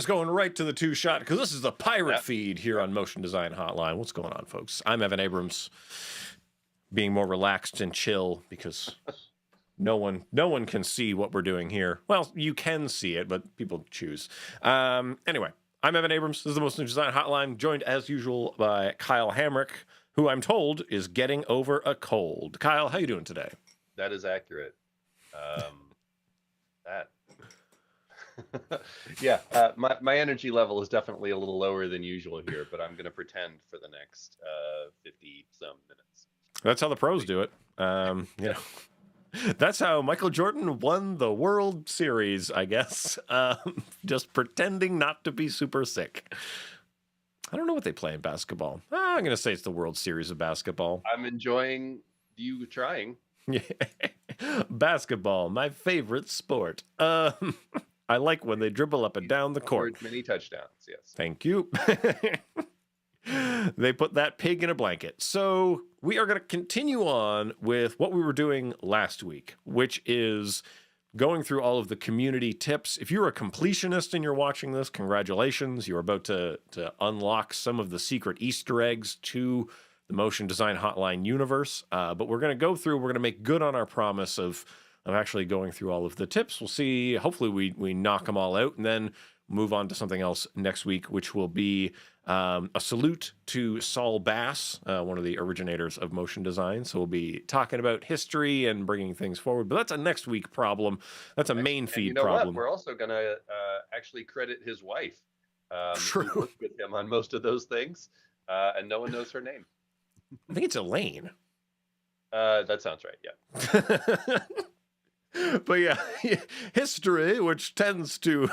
just going right to the two-shot because this is the pirate feed here on Motion Design Hotline. What's going on, folks? I'm Evan Abrams, being more relaxed and chill because no one can see what we're doing here. Well, you can see it, but people choose. Anyway, I'm Evan Abrams. This is the Motion Design Hotline, joined as usual by Kyle Hamrick, who I'm told is getting over a cold. Kyle, how you doing today? That is accurate. Yeah, my energy level is definitely a little lower than usual here, but I'm going to pretend for the next 50-some minutes. That's how the pros do it. You know, that's how Michael Jordan won the World Series, I guess. Just pretending not to be super sick. I don't know what they play in basketball. I'm going to say it's the World Series of basketball. I'm enjoying you trying. Yeah. Basketball, my favorite sport. I like when they dribble up and down the court. Many touchdowns, yes. Thank you. They put that pig in a blanket. So we are going to continue on with what we were doing last week, which is going through all of the community tips. If you're a completionist and you're watching this, congratulations. You're about to unlock some of the secret Easter eggs to the Motion Design Hotline universe. But we're going to go through, we're going to make good on our promise of actually going through all of the tips. We'll see. Hopefully we knock them all out and then move on to something else next week, which will be a salute to Saul Bass, one of the originators of motion design. So we'll be talking about history and bringing things forward. But that's a next week problem. That's a main feed problem. We're also going to actually credit his wife. True. Who worked with him on most of those things, and no one knows her name. I think it's Elaine. That sounds right, yeah. But yeah, history, which tends to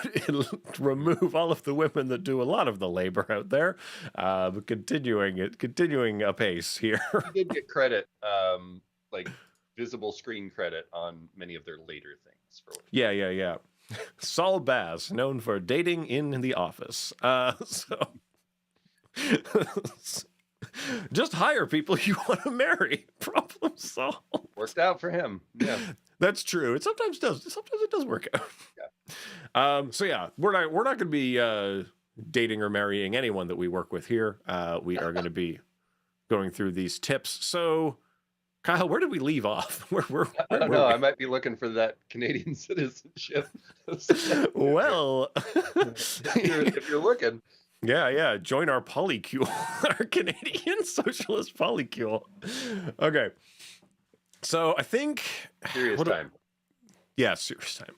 remove all of the women that do a lot of the labor out there, but continuing apace here. He did get credit, like visible screen credit on many of their later things. Yeah. Saul Bass, known for dating in the office. Just hire people you want to marry. Problem solved. Worked out for him. Yeah. That's true. It sometimes does. Sometimes it does work out. Yeah. So yeah, we're not going to be dating or marrying anyone that we work with here. We are going to be going through these tips. So, Kyle, where did we leave off? I don't know. I might be looking for that Canadian citizenship. Well, if you're looking. Yeah. Join our polycule, our Canadian socialist polycule. Okay. So I think serious time. Serious time.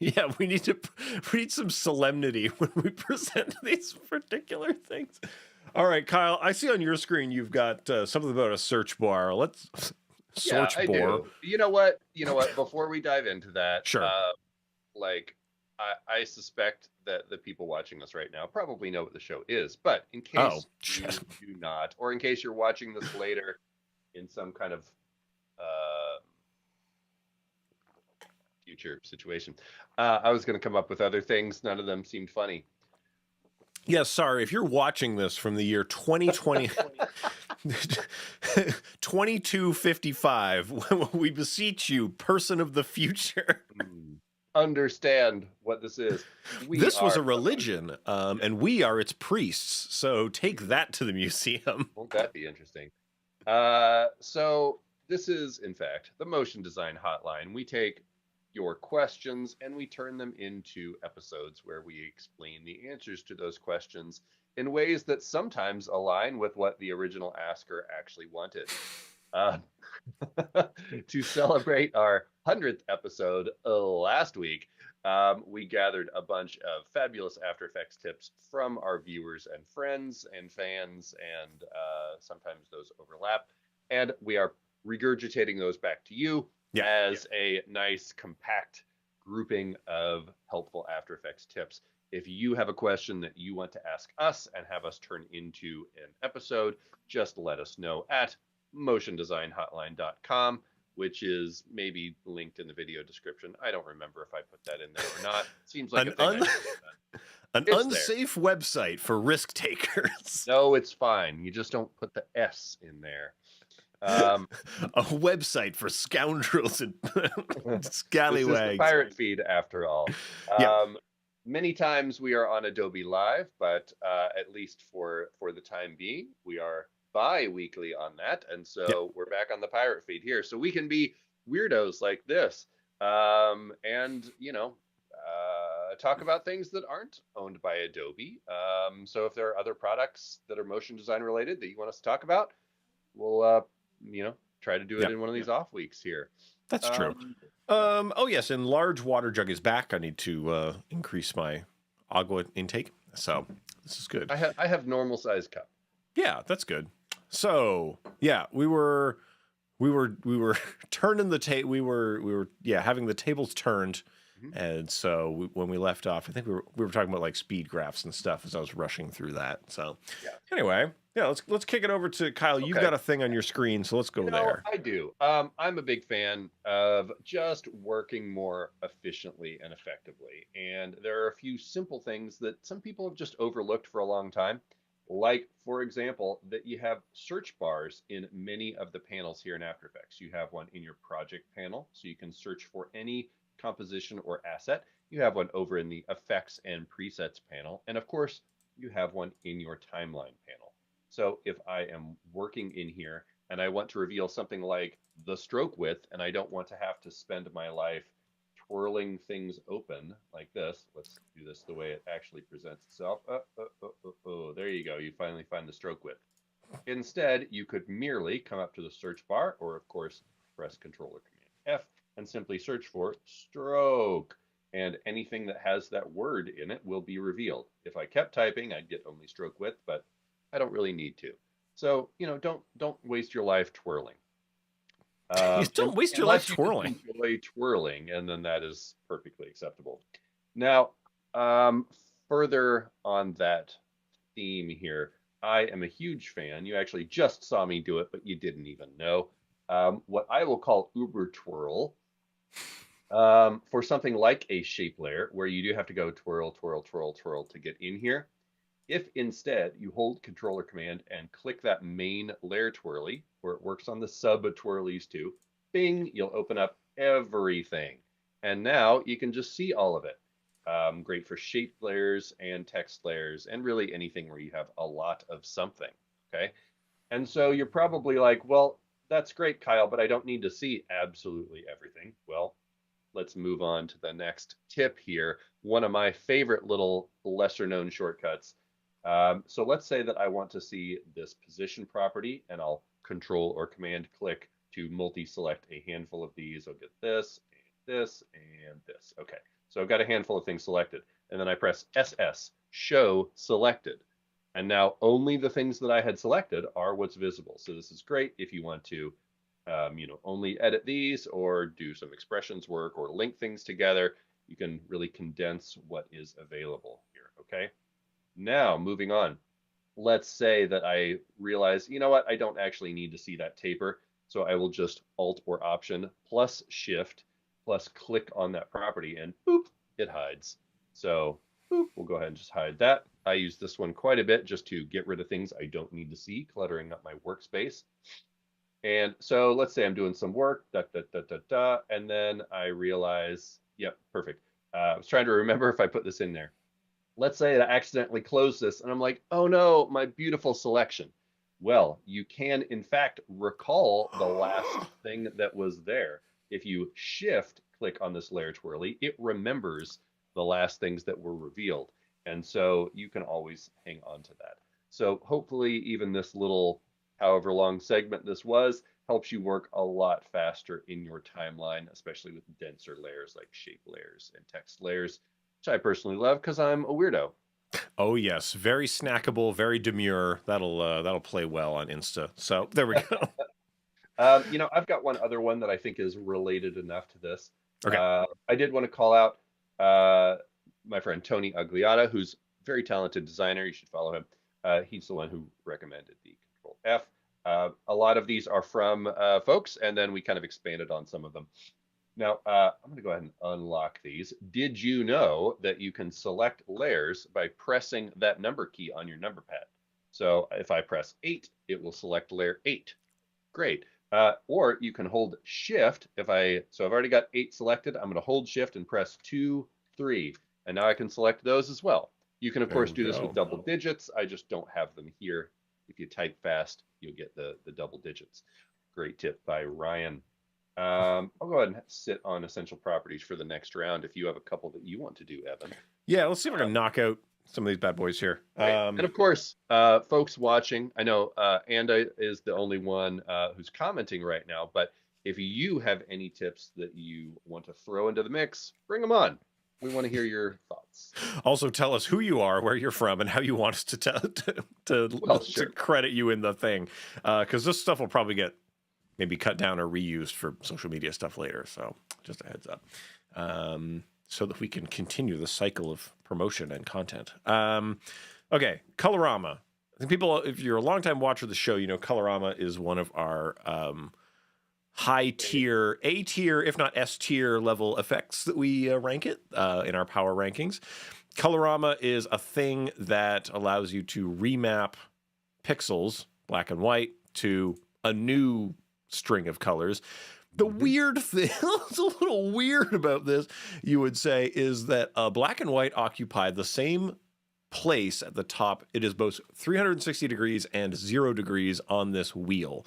Yeah, we need some solemnity when we present these particular things. All right, Kyle, I see on your screen you've got something about a search bar. Let's search bar. Do. You know what? Before we dive into that, sure. I suspect that the people watching us right now probably know what the show is, but in case you do not, or in case you're watching this later in some kind of future situation, I was going to come up with other things. None of them seemed funny. Yeah, sorry. If you're watching this from the year 2020, 2255, we beseech you, person of the future. Understand what this is. This was a religion, and we are its priests. So take that to the museum. Won't that be interesting? So this is, in fact, the Motion Design Hotline. We take your questions and we turn them into episodes where we explain the answers to those questions in ways that sometimes align with what the original asker actually wanted. To celebrate our 100th episode last week, we gathered a bunch of fabulous After Effects tips from our viewers and friends and fans, and sometimes those overlap, and we are regurgitating those back to you as a nice compact grouping of helpful After Effects tips. If you have a question that you want to ask us and have us turn into an episode, just let us know at motiondesignhotline.com, which is maybe linked in the video description. I don't remember if I put that in there or not. Seems like an unsafe website for risk takers. No, it's fine. You just don't put the S in there. A website for scoundrels and scallywags. This is the pirate feed, after all. Many times we are on Adobe Live, but at least for the time being, we are bi-weekly on that, and Yeah. so we're back on the pirate feed here, so we can be weirdos like this, and talk about things that aren't owned by Adobe. So if there are other products that are motion design related that you want us to talk about, we'll try to do it Yeah. in one of these off weeks here. That's true. Um, yeah. Oh yes, and large water jug is back. I need to increase my agua intake. So this is good. I have normal size cup. Yeah, that's good. So yeah, we were turning the table. We were yeah having the tables turned, Mhm. and so when we left off, I think we were talking about like speed graphs and stuff as I was rushing through that. So Yeah. anyway, yeah, let's kick it over to Kyle. You've Okay. got a thing on your screen, so let's go there. I do. I'm a big fan of just working more efficiently and effectively. And there are a few simple things that some people have just overlooked for a long time. Like, for example, that you have search bars in many of the panels here in After Effects. You have one in your project panel, so you can search for any composition or asset. You have one over in the effects and presets panel. And of course, you have one in your timeline panel. So if I am working in here and I want to reveal something like the stroke width, and I don't want to have to spend my life twirling things open like this. Let's do this the way it actually presents itself. There you go. You finally find the stroke width. Instead, you could merely come up to the search bar, or of course, press Control or Command F and simply search for stroke. And anything that has that word in it will be revealed. If I kept typing, I'd get only stroke width, but I don't really need to. So, don't waste your life twirling. You don't waste your life Unless you just twirling. enjoy twirling, and then that is perfectly acceptable. Now, um, further on that theme here, I am a huge fan. You actually just saw me do it, but you didn't even know. What I will call Uber twirl, for something like a shape layer, where you do have to go twirl, twirl, twirl, twirl to get in here. If instead you hold Control or Command and click that main layer twirly, where it works on the sub twirlies too, bing, you'll open up everything. And now you can just see all of it. Great for shape layers and text layers and really anything where you have a lot of something. Okay. And so you're probably like, well, that's great, Kyle, but I don't need to see absolutely everything. Well, let's move on to the next tip here. One of my favorite little lesser known shortcuts. So let's say that I want to see this position property, and I'll Control or Command click to multi-select a handful of these. I'll get this and this and this. Okay, so I've got a handful of things selected, and then I press SS, Show Selected. And now only the things that I had selected are what's visible. So this is great if you want to only edit these or do some expressions work or link things together. You can really condense what is available here. Okay. Now, moving on. Let's say that I realize, you know what, I don't actually need to see that taper. So I will just Alt or Option plus Shift plus click on that property and boop, it hides. So boop, we'll go ahead and just hide that. I use this one quite a bit just to get rid of things I don't need to see, cluttering up my workspace. And so let's say I'm doing some work, and then I realize, yep, perfect. I was trying to remember if I put this in there. Let's say I accidentally close this and I'm like, oh no, my beautiful selection. Well, you can in fact recall the last thing that was there. If you shift click on this layer twirly, it remembers the last things that were revealed. And so you can always hang on to that. So hopefully even this little, however long segment this was, helps you work a lot faster in your timeline, especially with denser layers like shape layers and text layers, which I personally love because I'm a weirdo. Oh yes, very snackable, very demure. That'll play well on Insta. So there we go. I've got one other one that I think is related enough to this. Okay. I did want to call out my friend Tony Agliata, who's a very talented designer. You should follow him. He's the one who recommended the Control F. A lot of these are from folks, and then we kind of expanded on some of them. Now, I'm going to go ahead and unlock these. Did you know that you can select layers by pressing that number key on your number pad? So if I press 8, it will select layer 8. Great. Or you can hold Shift. So I've already got 8 selected. I'm going to hold Shift and press 2, 3. And now I can select those as well. You can, of There course, we do this go. with double digits. I just don't have them here. If you type fast, you'll get the double digits. Great tip by Ryan. I'll go ahead and sit on essential properties for the next round if you have a couple that you want to do, Evan. Yeah, let's see if I can knock out some of these bad boys here. And of course, folks watching, I know Anda is the only one who's commenting right now, but if you have any tips that you want to throw into the mix, bring them on. We want to hear your thoughts. Also, tell us who you are, where you're from, and how you want us to credit you in the thing, because this stuff will probably get maybe cut down or reused for social media stuff later. So just a heads up, so that we can continue the cycle of promotion and content. Okay, Colorama. I think people, if you're a longtime watcher of the show, you know Colorama is one of our high tier, A tier, if not S tier level effects that we rank it in our power rankings. Colorama is a thing that allows you to remap pixels, black and white, to a new string of colors. The weird thing, it's a little weird about this, you would say, is that black and white occupy the same place at the top. It is both 360 degrees and 0 degrees on this wheel.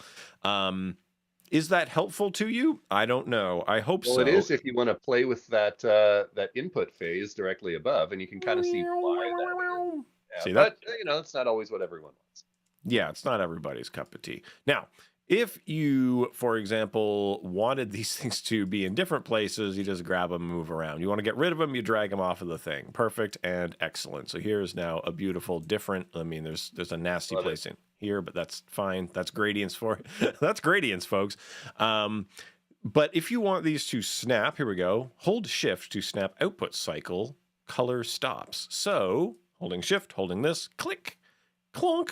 Is that helpful to you? I don't know. I hope so. Well, it is if you want to play with that that input phase directly above, and you can kind of see why that is. Yeah, See but that? you know, it's not always what everyone wants. Yeah, it's not everybody's cup of tea. Now, if you, for example, wanted these things to be in different places, you just grab them and move around. You want to get rid of them, you drag them off of the thing. Perfect and excellent. So here's now a beautiful, different, I mean, there's a nasty place in here, but that's fine. That's gradients for that's gradients, folks. But if you want these to snap, here we go. Hold shift to snap output cycle, color stops. So holding shift, holding this, click, clonk,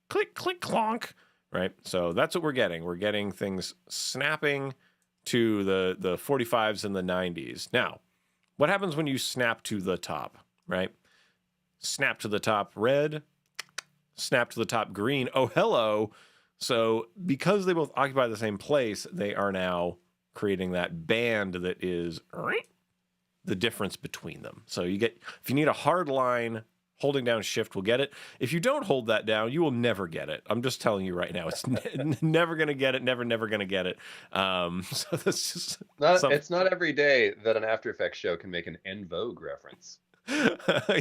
click, click, clonk. Right, so that's what we're getting. We're getting things snapping to the 45s and the 90s. Now, what happens when you snap to the top, right? Snap to the top red, snap to the top green. Oh, hello. So because they both occupy the same place, they are now creating that band that is the difference between them. So you get, if you need a hard line, holding down shift will get it. If you don't hold that down, you will never get it. I'm just telling you right now. It's never going to get it. Never going to get it. So that's just... It's not every day that an After Effects show can make an En Vogue reference.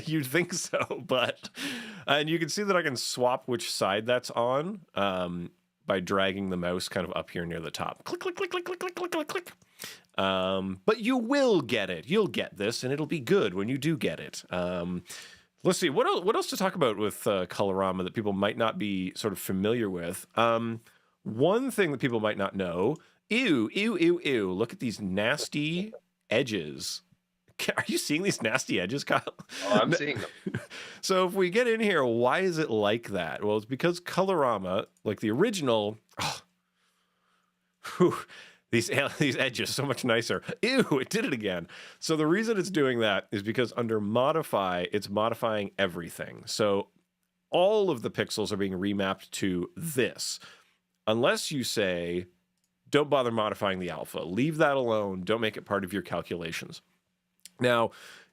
You'd think so, but... and you can see that I can swap which side that's on by dragging the mouse kind of up here near the top. Click, click, click, click, click, click, click, click, click. But you will get it. You'll get this, and it'll be good when you do get it. Let's see, what else to talk about with Colorama that people might not be sort of familiar with? One thing that people might not know, ew, look at these nasty edges. Are you seeing these nasty edges, Kyle? Oh, I'm seeing them. So if we get in here, why is it like that? Well, it's because Colorama, like the original... These edges, so much nicer. Ew, it did it again. So the reason it's doing that is because under modify, it's modifying everything. So all of the pixels are being remapped to this. Unless you say, don't bother modifying the alpha. Leave that alone. Don't make it part of your calculations. Now,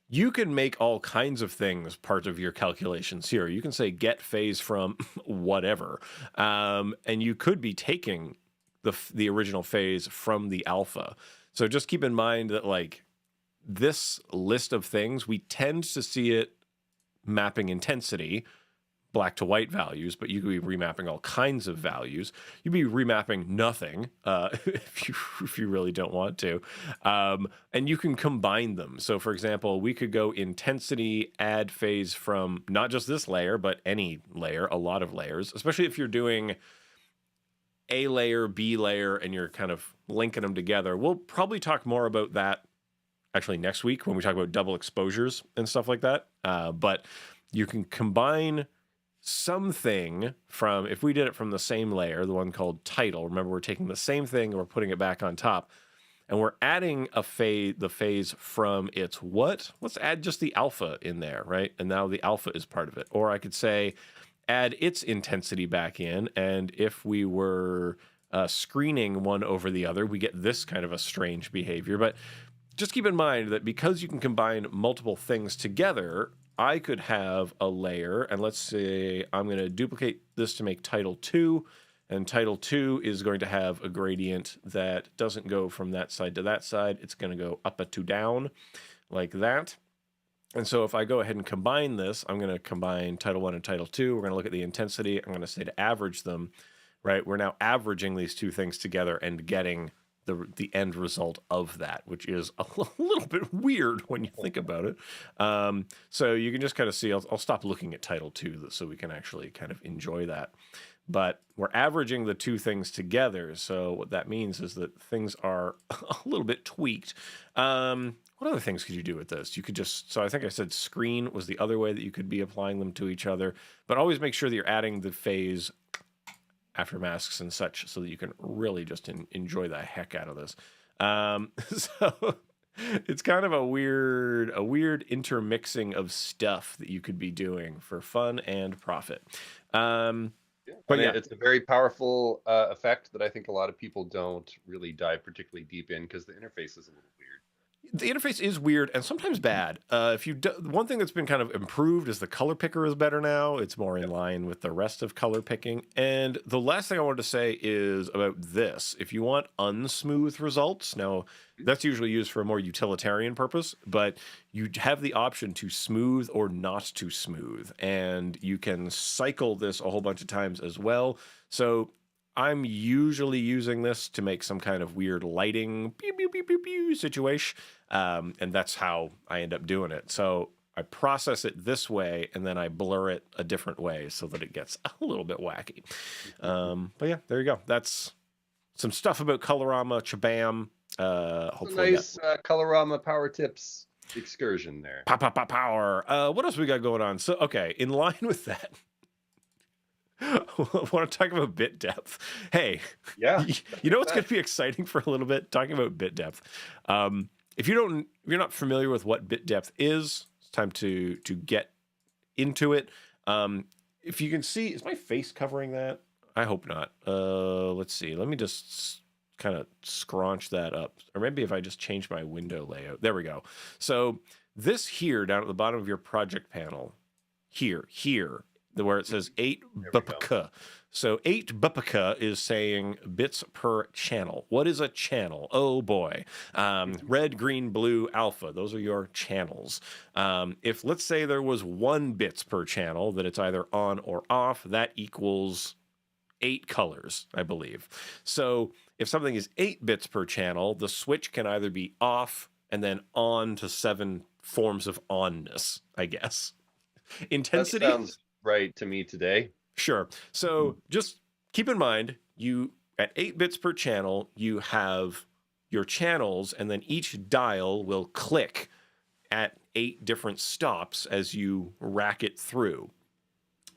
you can make all kinds of things part of your calculations here. You can say get phase from whatever. And you could be taking the original phase from the alpha. So just keep in mind that like this list of things, we tend to see it mapping intensity, black to white values, but you could be remapping all kinds of values. You'd be remapping nothing if you really don't want to. And you can combine them. So for example, we could go intensity, add phase from not just this layer, but any layer, a lot of layers, especially if you're doing A layer, B layer, and you're kind of linking them together. We'll probably talk more about that actually next week when we talk about double exposures and stuff like that. But you can combine something from, if we did it from the same layer, the one called title, remember we're taking the same thing and we're putting it back on top, and we're adding the phase from its what? Let's add just the alpha in there, right? And now the alpha is part of it. Or I could say, add its intensity back in, and if we were screening one over the other, we get this kind of a strange behavior. But just keep in mind that because you can combine multiple things together, I could have a layer, and let's say I'm going to duplicate this to make title 2, and title 2 is going to have a gradient that doesn't go from that side to that side. It's going to go up to down like that. And so if I go ahead and combine this, I'm going to combine title 1 and title 2. We're going to look at the intensity. I'm going to say to average them, right? We're now averaging these two things together and getting the end result of that, which is a little bit weird when you think about it. So you can just kind of see, I'll stop looking at title 2 so we can actually kind of enjoy that. But we're averaging the two things together. So what that means is that things are a little bit tweaked. What other things could you do with this? You could just, so I think I said screen was the other way that you could be applying them to each other, but always make sure that you're adding the phase after masks and such so that you can really just enjoy the heck out of this. So it's kind of a weird intermixing of stuff that you could be doing for fun and profit. But yeah, it's a very powerful effect that I think a lot of people don't really dive particularly deep in because the interface is a little weird. The interface is weird and sometimes bad. One thing that's been kind of improved is the color picker is better now. It's more in line with the rest of color picking. And the last thing I wanted to say is about this. If you want unsmooth results, now that's usually used for a more utilitarian purpose, but you have the option to smooth or not to smooth. And you can cycle this a whole bunch of times as well. So I'm usually using this to make some kind of weird lighting pew, pew, pew, pew, pew situation. And that's how I end up doing it. So I process it this way and then I blur it a different way so that it gets a little bit wacky. But yeah, there you go. That's some stuff about Colorama, Chabam. Hopefully nice Colorama Power Tips excursion there. Power. What else we got going on? So, okay, in line with that, I want to talk about bit depth. Hey, yeah, you know what's going to be exciting for a little bit? Talking about bit depth. If you're not familiar with what bit depth is, it's time to get into it. If you can see, is my face covering that? I hope not. Let's see. Let me just kind of scrunch that up, or maybe if I just change my window layout. There we go. So this here down at the bottom of your project panel, here. Where it says 8 bpk. So 8 bpk is saying bits per channel. What is a channel? Oh boy. Red, green, blue, alpha. Those are your channels. If let's say there was 1 bits per channel, that it's either on or off, that equals 8 colors, I believe. So if something is 8 bits per channel, the switch can either be off and then on to 7 forms of onness, I guess. Intensity. That sounds right to me today. Sure. So just keep in mind, you at 8 bits per channel, you have your channels, and then each dial will click at 8 different stops as you rack it through.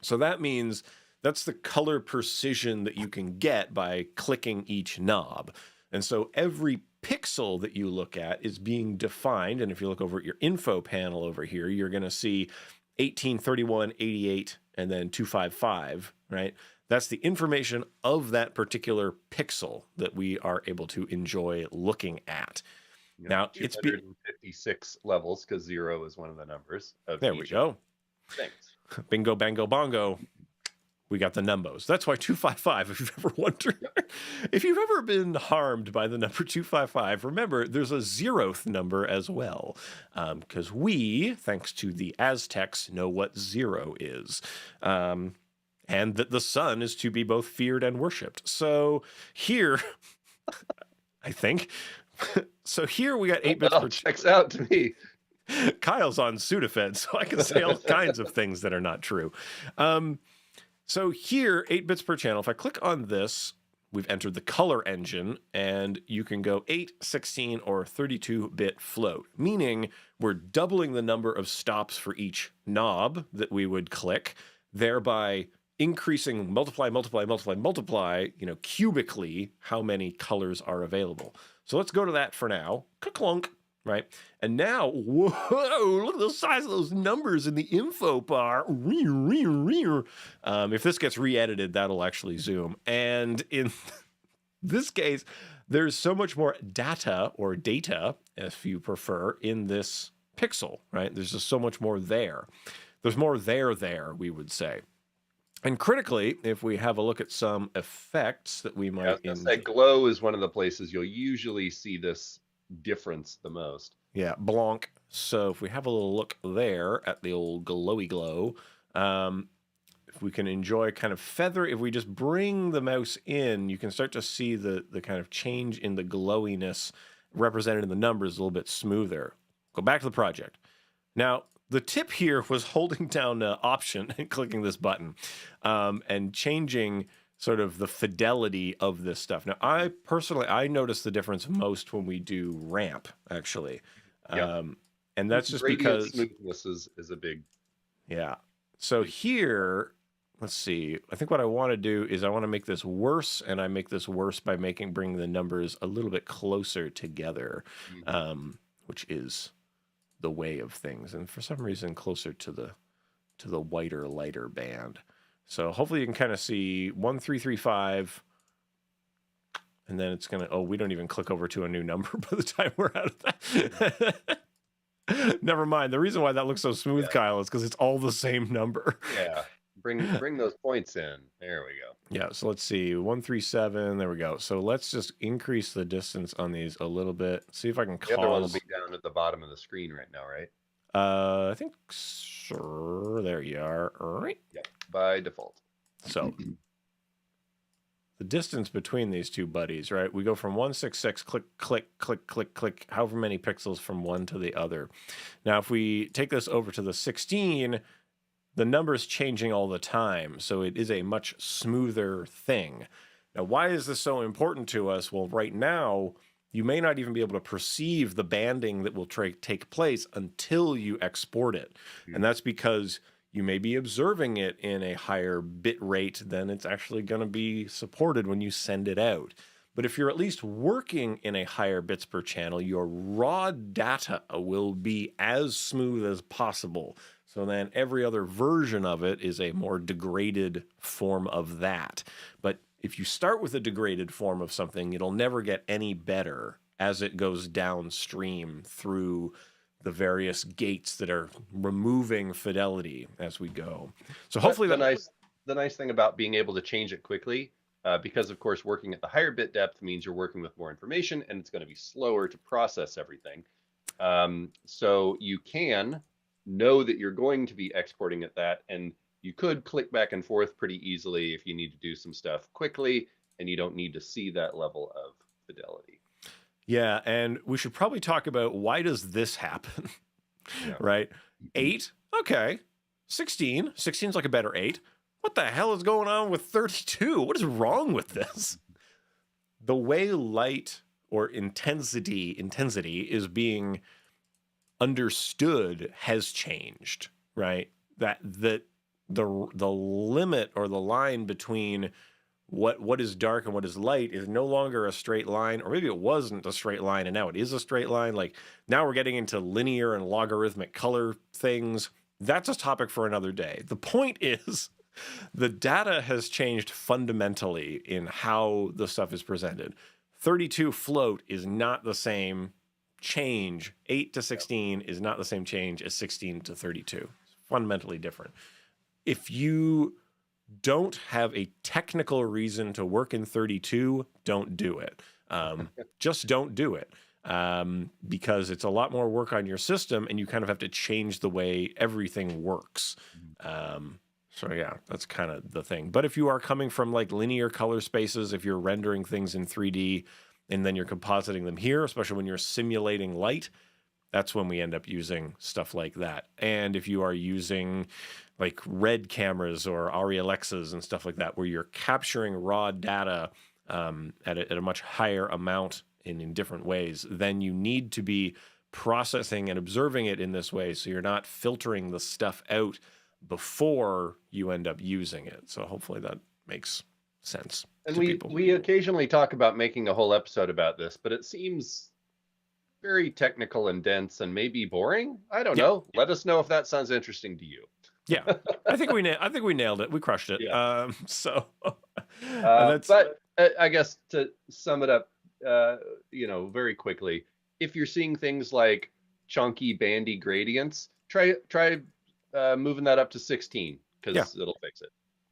So that means that's the color precision that you can get by clicking each knob. And so every pixel that you look at is being defined. And if you look over at your info panel over here, you're going to see 18, 31, 88, and then 255, right? That's the information of that particular pixel that we are able to enjoy looking at. You now, it's 256 levels because 0 is one of the numbers. There we go. Thanks. Bingo, bango, bongo. We got the numbers. That's why 255, if you've ever wondered, if you've ever been harmed by the number 255, remember there's a 0th number as well. Because we, thanks to the Aztecs, know what 0 is. And that the sun is to be both feared and worshipped. So here, I think, so here we got 8 bits per checks out to me. Kyle's on Sudafed, so I can say all kinds of things that are not true. So here, 8 bits per channel. If I click on this, we've entered the color engine, and you can go 8, 16, or 32-bit float, meaning we're doubling the number of stops for each knob that we would click, thereby increasing multiply, cubically how many colors are available. So let's go to that for now. Ka-clunk. Right. And now, whoa, look at the size of those numbers in the info bar. If this gets re-edited, that'll actually zoom. And in this case, there's so much more data or data, if you prefer, in this pixel, right? There's just so much more there. There's more there, we would say. And critically, if we have a look at some effects that we I might was gonna say glow is one of the places you'll usually see this difference the most. yeah, Blanc. So if we have a little look there at the old glowy glow, if we can enjoy kind of feather, if we just bring the mouse in, you can start to see the kind of change in the glowiness represented in the numbers a little bit smoother. Go back to the project. Now, the tip here was holding down Option and clicking this button and changing sort of the fidelity of this stuff. Now, I personally, I notice the difference most when we do ramp, actually. Yeah. And that's just Gradient because... smoothness is a big... Yeah. So here, let's see. I think what I want to do is I want to make this worse, and I make this worse by bringing the numbers a little bit closer together, which is the way of things, and for some reason closer to the whiter, lighter band. So hopefully you can kind of see 1335, and then it's gonna. Oh, we don't even click over to a new number by the time we're out of that. Never mind. The reason why that looks so smooth, Kyle, is because it's all the same number. Yeah. Bring those points in. There we go. Yeah, so let's see. 137. There we go. So let's just increase the distance on these a little bit. See if I can cause... The other one will be down at the bottom of the screen right now, right? I think sure. There you are. All right. Yep. By default. So the distance between these two buddies, right? We go from 166, click, click, click, click, click, however many pixels from one to the other. Now, if we take this over to the 16, the number's changing all the time, so it is a much smoother thing. Now, why is this so important to us? Well, right now, you may not even be able to perceive the banding that will take place until you export it. And that's because you may be observing it in a higher bit rate than it's actually going to be supported when you send it out. But if you're at least working in a higher bits per channel, your raw data will be as smooth as possible. So then every other version of it is a more degraded form of that. But if you start with a degraded form of something, it'll never get any better as it goes downstream through the various gates that are removing fidelity as we go. So hopefully the nice thing about being able to change it quickly, because of course working at the higher bit depth means you're working with more information and it's going to be slower to process everything. So you can know that you're going to be exporting at that, and you could click back and forth pretty easily if you need to do some stuff quickly and you don't need to see that level of fidelity. Yeah, and we should probably talk about why does this happen, right? 8, okay. 16 is like a better 8. What the hell is going on with 32? What is wrong with this? The way light or intensity is being understood has changed, right? That the limit or the line between what is dark and what is light is no longer a straight line, or maybe it wasn't a straight line and now it is a straight line. Like now we're getting into linear and logarithmic color things. That's a topic for another day. The point is the data has changed fundamentally in how the stuff is presented. 32 float is not the same change. 8 to 16 is not the same change as 16 to 32. It's fundamentally different. If you don't have a technical reason to work in 32, don't do it. Just don't do it. Because it's a lot more work on your system and you kind of have to change the way everything works. So yeah, that's kind of the thing. But if you are coming from like linear color spaces, if you're rendering things in 3D and then you're compositing them here, especially when you're simulating light, that's when we end up using stuff like that. And if you are using like red cameras or ARRI Alexas and stuff like that, where you're capturing raw data at a much higher amount in different ways, then you need to be processing and observing it in this way, so you're not filtering the stuff out before you end up using it. So hopefully that makes sense. And we occasionally talk about making a whole episode about this, but it seems very technical and dense and maybe boring. I don't know. Let us know if that sounds interesting to you. Yeah, I think we nailed it. We crushed it. Yeah. So, but I guess to sum it up, very quickly, if you're seeing things like chunky bandy gradients, try moving that up to 16 Yeah. because it'll fix it.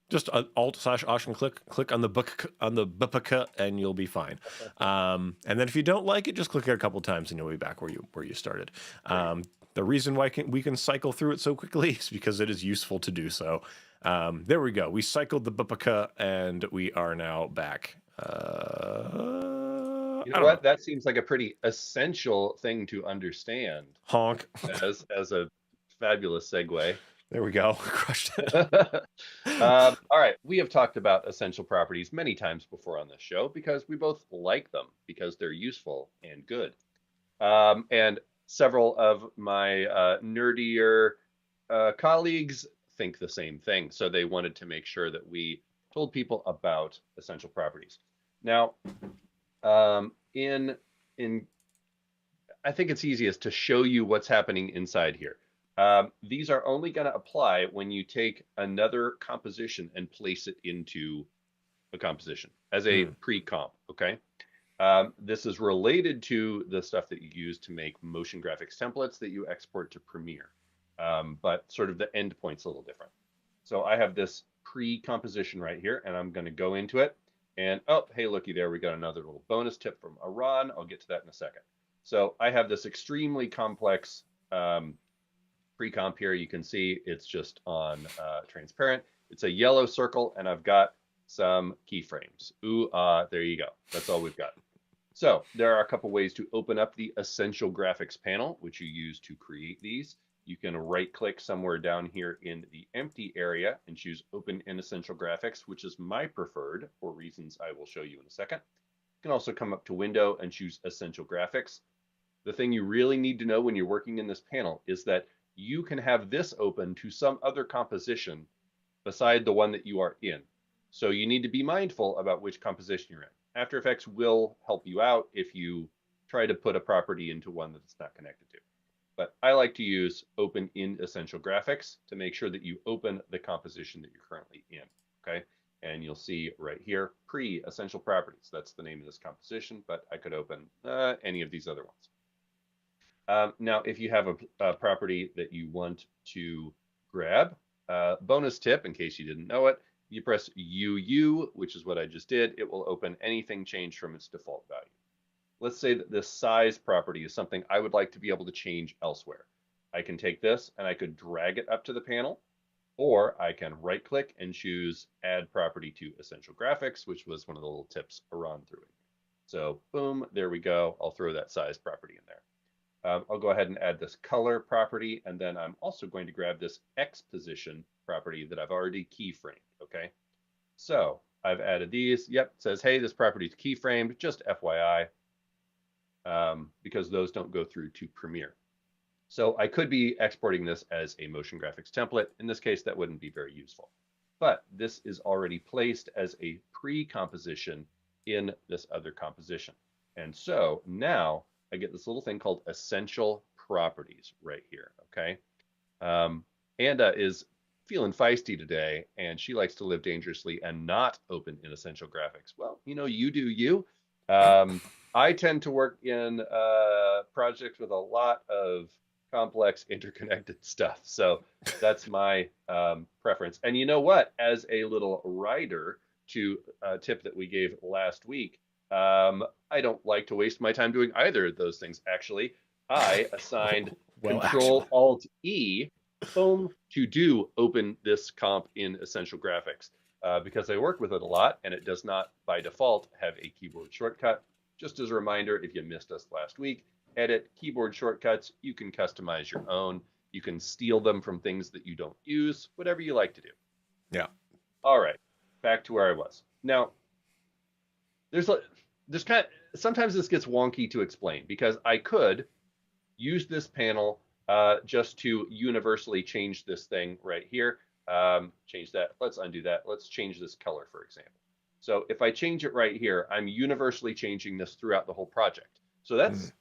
Just Alt/Option click on the book on the BPK and you'll be fine. And then if you don't like it, just click it a couple times and you'll be back where you started. There you go. The reason why we can cycle through it so quickly is because it is useful to do so. There we go. We cycled the BPK and we are now back. You I know don't know. what? That seems like a pretty essential thing to understand Honk. as a fabulous segue. There we go. Crushed it. All right, we have talked about essential properties many times before on this show because we both like them because they're useful and good. And several of my nerdier colleagues think the same thing, so they wanted to make sure that we told people about essential properties. Now, in I think it's easiest to show you what's happening inside here. These are only going to apply when you take another composition and place it into a composition as a pre-comp, okay? This is related to the stuff that you use to make motion graphics templates that you export to Premiere, but sort of the endpoint's a little different. So I have this pre-composition right here, and I'm going to go into it. And oh, hey, looky there, we got another little bonus tip from Iran. I'll get to that in a second. So I have this extremely complex pre-comp here. You can see it's just on transparent. It's a yellow circle, and I've got some keyframes. Ooh, there you go. That's all we've got. So there are a couple ways to open up the Essential Graphics panel, which you use to create these. You can right-click somewhere down here in the empty area and choose Open in Essential Graphics, which is my preferred for reasons I will show you in a second. You can also come up to Window and choose Essential Graphics. The thing you really need to know when you're working in this panel is that you can have this open to some other composition beside the one that you are in. So you need to be mindful about which composition you're in. After Effects will help you out if you try to put a property into one that it's not connected to. But I like to use Open in Essential Graphics to make sure that you open the composition that you're currently in, okay? And you'll see right here, Pre-Essential Properties. That's the name of this composition, but I could open any of these other ones. Now, if you have a property that you want to grab, bonus tip, in case you didn't know it, you press UU, which is what I just did. It will open anything changed from its default value. Let's say that this size property is something I would like to be able to change elsewhere. I can take this and I could drag it up to the panel, or I can right click and choose Add Property to Essential Graphics, which was one of the little tips Iran threw in. So boom, there we go. I'll throw that size property in there. I'll go ahead and add this color property, and then I'm also going to grab this X position property that I've already keyframed, okay? So I've added these. Yep, it says, hey, this property is keyframed, just FYI. Because those don't go through to Premiere. So I could be exporting this as a motion graphics template. In this case, that wouldn't be very useful. But this is already placed as a pre-composition in this other composition. And so now I get this little thing called Essential Properties right here, okay? Anna is feeling feisty today, and she likes to live dangerously and not open in Essential Graphics. Well, you do you. I tend to work in projects with a lot of complex interconnected stuff. So that's my preference. And you know what? As a little rider to a tip that we gave last week, I don't like to waste my time doing either of those things, actually. I assigned Control-Alt-E, boom, to do open this comp in Essential Graphics because I work with it a lot, and it does not, by default, have a keyboard shortcut. Just as a reminder, if you missed us last week, edit keyboard shortcuts. You can customize your own. You can steal them from things that you don't use, whatever you like to do. Yeah. All right, back to where I was. Now, there's sometimes this gets wonky to explain because I could use this panel just to universally change this thing right here. Change that. Let's undo that. Let's change this color, for example. So if I change it right here, I'm universally changing this throughout the whole project. So that's,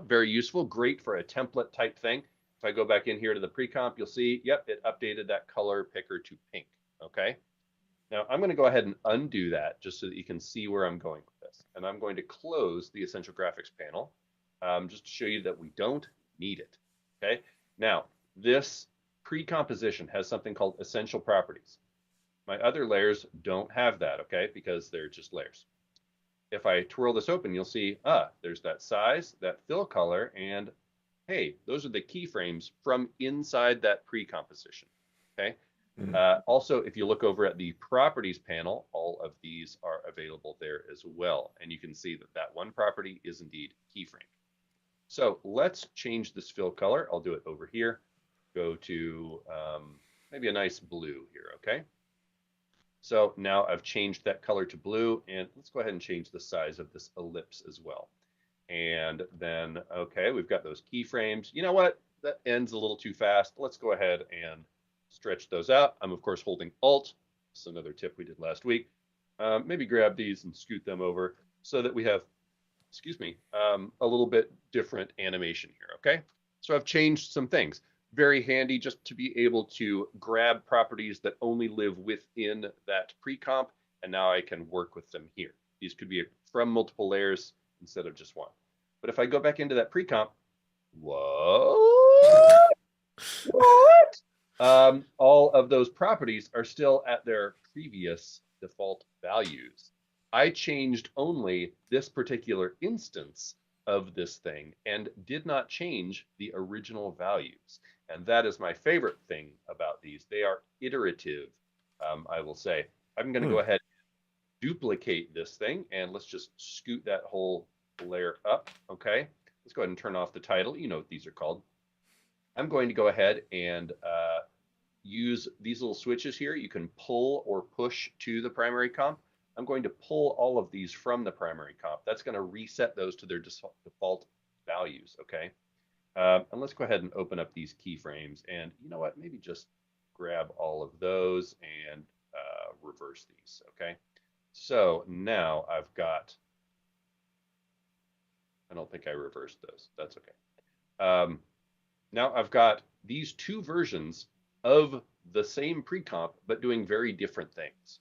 very useful, great for a template type thing. If I go back in here to the pre-comp, you'll see, yep, it updated that color picker to pink, okay? Now I'm gonna go ahead and undo that just so that you can see where I'm going with this. and I'm going to close the Essential Graphics panel just to show you that we don't need it. Okay. Now, this pre-composition has something called essential properties. My other layers don't have that, okay, because they're just layers. If I twirl this open, you'll see, there's that size, that fill color, and hey, those are the keyframes from inside that pre-composition, okay? Also, if you look over at the properties panel, all of these are available there as well. And you can see that that one property is indeed keyframed. So let's change this fill color. I'll do it over here. Go to maybe a nice blue here, okay? So now I've changed that color to blue, and let's go ahead and change the size of this ellipse as well. And then, okay, we've got those keyframes. You know what? That ends a little too fast. Let's go ahead and stretch those out. I'm, of course, holding Alt. This is another tip we did last week. Maybe grab these and scoot them over so that we have, excuse me, a little bit different animation here, okay? So I've changed some things. Very handy just to be able to grab properties that only live within that pre-comp, and now I can work with them here. These could be from multiple layers instead of just one. But if I go back into that pre-comp, what? All of those properties are still at their previous default values. I changed only this particular instance of this thing and did not change the original values. And that is my favorite thing about these. They are iterative, I will say. I'm going to go ahead and duplicate this thing, and let's just scoot that whole layer up, okay? Let's go ahead and turn off the title. You know what these are called. I'm going to go ahead and use these little switches here. You can pull or push to the primary comp. I'm going to pull all of these from the primary comp. That's going to reset those to their default values, okay? And let's go ahead and open up these keyframes. And you know what? Maybe just grab all of those and reverse these, okay? So now I've got, I don't think I reversed those. That's okay. Now I've got these two versions of the same pre-comp, but doing very different things.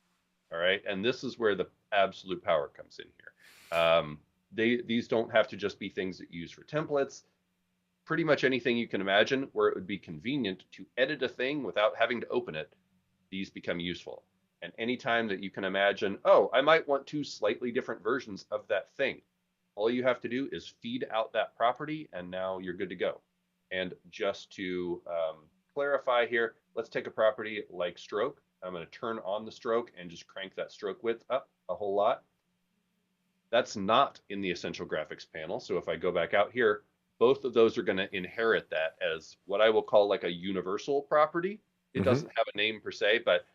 All right. And this is where the absolute power comes in here. These don't have to just be things that you use for templates. Pretty much anything you can imagine where it would be convenient to edit a thing without having to open it, these become useful. And anytime that you can imagine, oh, I might want two slightly different versions of that thing, all you have to do is feed out that property, and now you're good to go. And just to clarify here, let's take a property like stroke. I'm going to turn on the stroke and just crank that stroke width up a whole lot. That's not in the Essential Graphics panel. So if I go back out here, both of those are going to inherit that as what I will call like a universal property. It doesn't have a name per se, but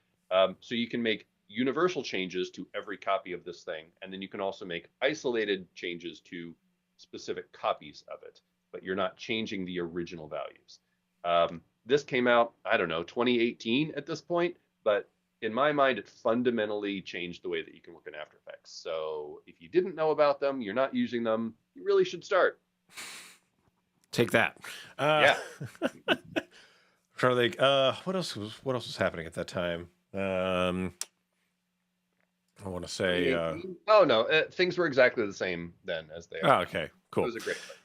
so you can make universal changes to every copy of this thing. And then you can also make isolated changes to specific copies of it, but you're not changing the original values. This came out, I don't know, 2018 at this point, but in my mind, it fundamentally changed the way that you can work in After Effects. So if you didn't know about them, you're not using them, you really should start. Take that. Yeah. Trying to think, what else was happening at that time? I want to say. Oh no, things were exactly the same then as they are. Oh, okay, cool. It was a great play.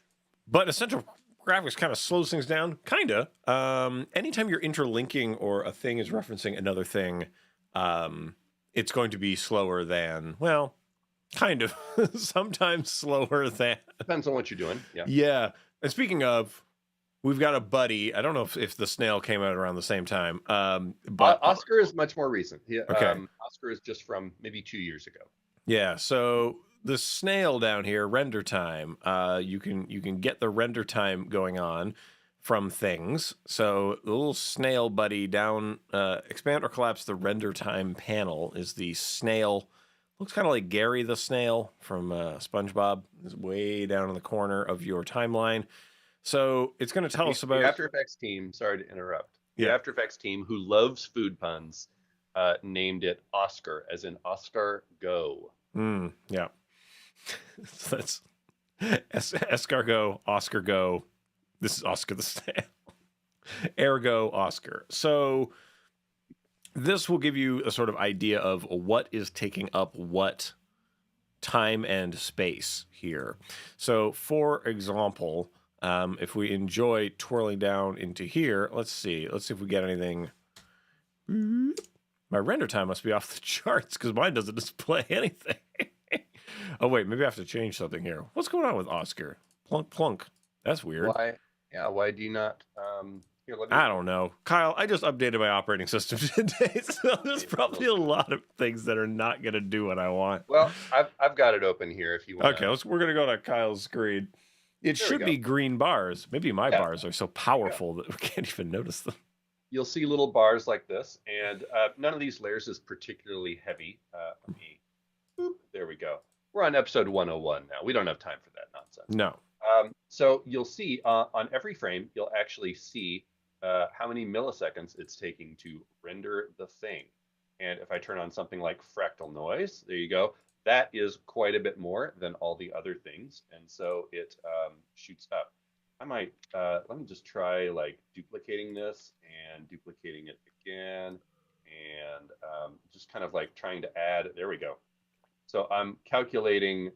But Essential Graphics kind of slows things down, kinda. Anytime you're interlinking or a thing is referencing another thing, it's going to be slower than, well, kind of. Sometimes slower than. Depends on what you're doing. Yeah. Yeah. And speaking of, we've got a buddy. I don't know if the snail came out around the same time. But Oscar is much more recent. Okay. Oscar is just from maybe 2 years ago. Yeah. So the snail down here, render time. You can get the render time going on from things. So the little snail buddy down, expand or collapse the render time panel is the snail. Looks kind of like Gary the snail from SpongeBob. Is way down in the corner of your timeline. So it's going to tell us about the After Effects team. Sorry to interrupt. The Yeah. After Effects team, who loves food puns, named it Oscar, as in Oscar Go. Yeah. So that's escargot, Oscar go. This is Oscar the snail. Ergo Oscar. So this will give you a sort of idea of what is taking up what time and space here. So, for example, if we enjoy twirling down into here, let's see if we get anything. My render time must be off the charts because mine doesn't display anything. Oh, wait, maybe I have to change something here. What's going on with Oscar? Plunk, plunk. That's weird. Why? Yeah, why do you not? Here, let me. I don't know. Kyle, I just updated my operating system today, so there's probably a lot of things that are not going to do what I want. Well, I've got it open here if you want. Okay, we're going to go to Kyle's screen. It should be green bars. Maybe my bars are so powerful that we can't even notice them. You'll see little bars like this, and none of these layers is particularly heavy. There we go. We're on episode 101 now. We don't have time for that nonsense. No. So you'll see on every frame, you'll actually see how many milliseconds it's taking to render the thing. And if I turn on something like fractal noise, there you go. That is quite a bit more than all the other things. And so it shoots up. I might, let me just try like duplicating this and duplicating it again. And just kind of like trying to add, there we go. So I'm calculating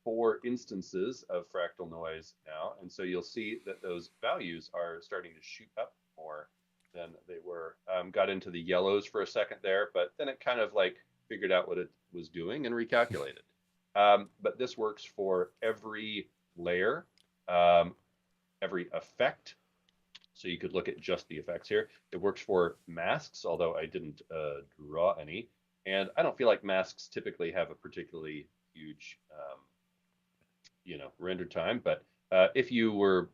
4 instances of fractal noise now. And so you'll see that those values are starting to shoot up more than they were. Got into the yellows for a second there, but then it kind of like figured out what it was doing and recalculated. But this works for every layer, every effect. So you could look at just the effects here. It works for masks, although I didn't draw any. And I don't feel like masks typically have a particularly huge, render time. But if you were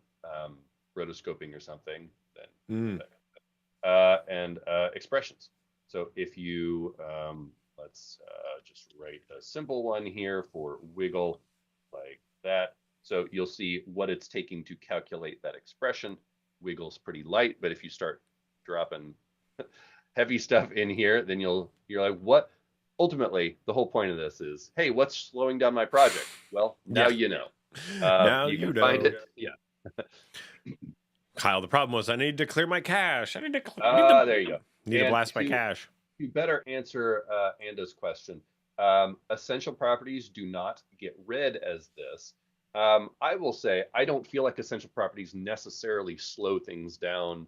rotoscoping or something, then and expressions. So if you let's just write a simple one here for wiggle like that. So you'll see what it's taking to calculate that expression. Wiggle's pretty light, but if you start dropping heavy stuff in here, then you're like, what? Ultimately, the whole point of this is, hey, what's slowing down my project? Well, now you know. Now you you can know. find it. Yeah. Kyle, the problem was I need to clear my cache. I need to. There you go. Need to blast my cache. You better answer Anda's question. Essential properties do not get read as this. I will say I don't feel like essential properties necessarily slow things down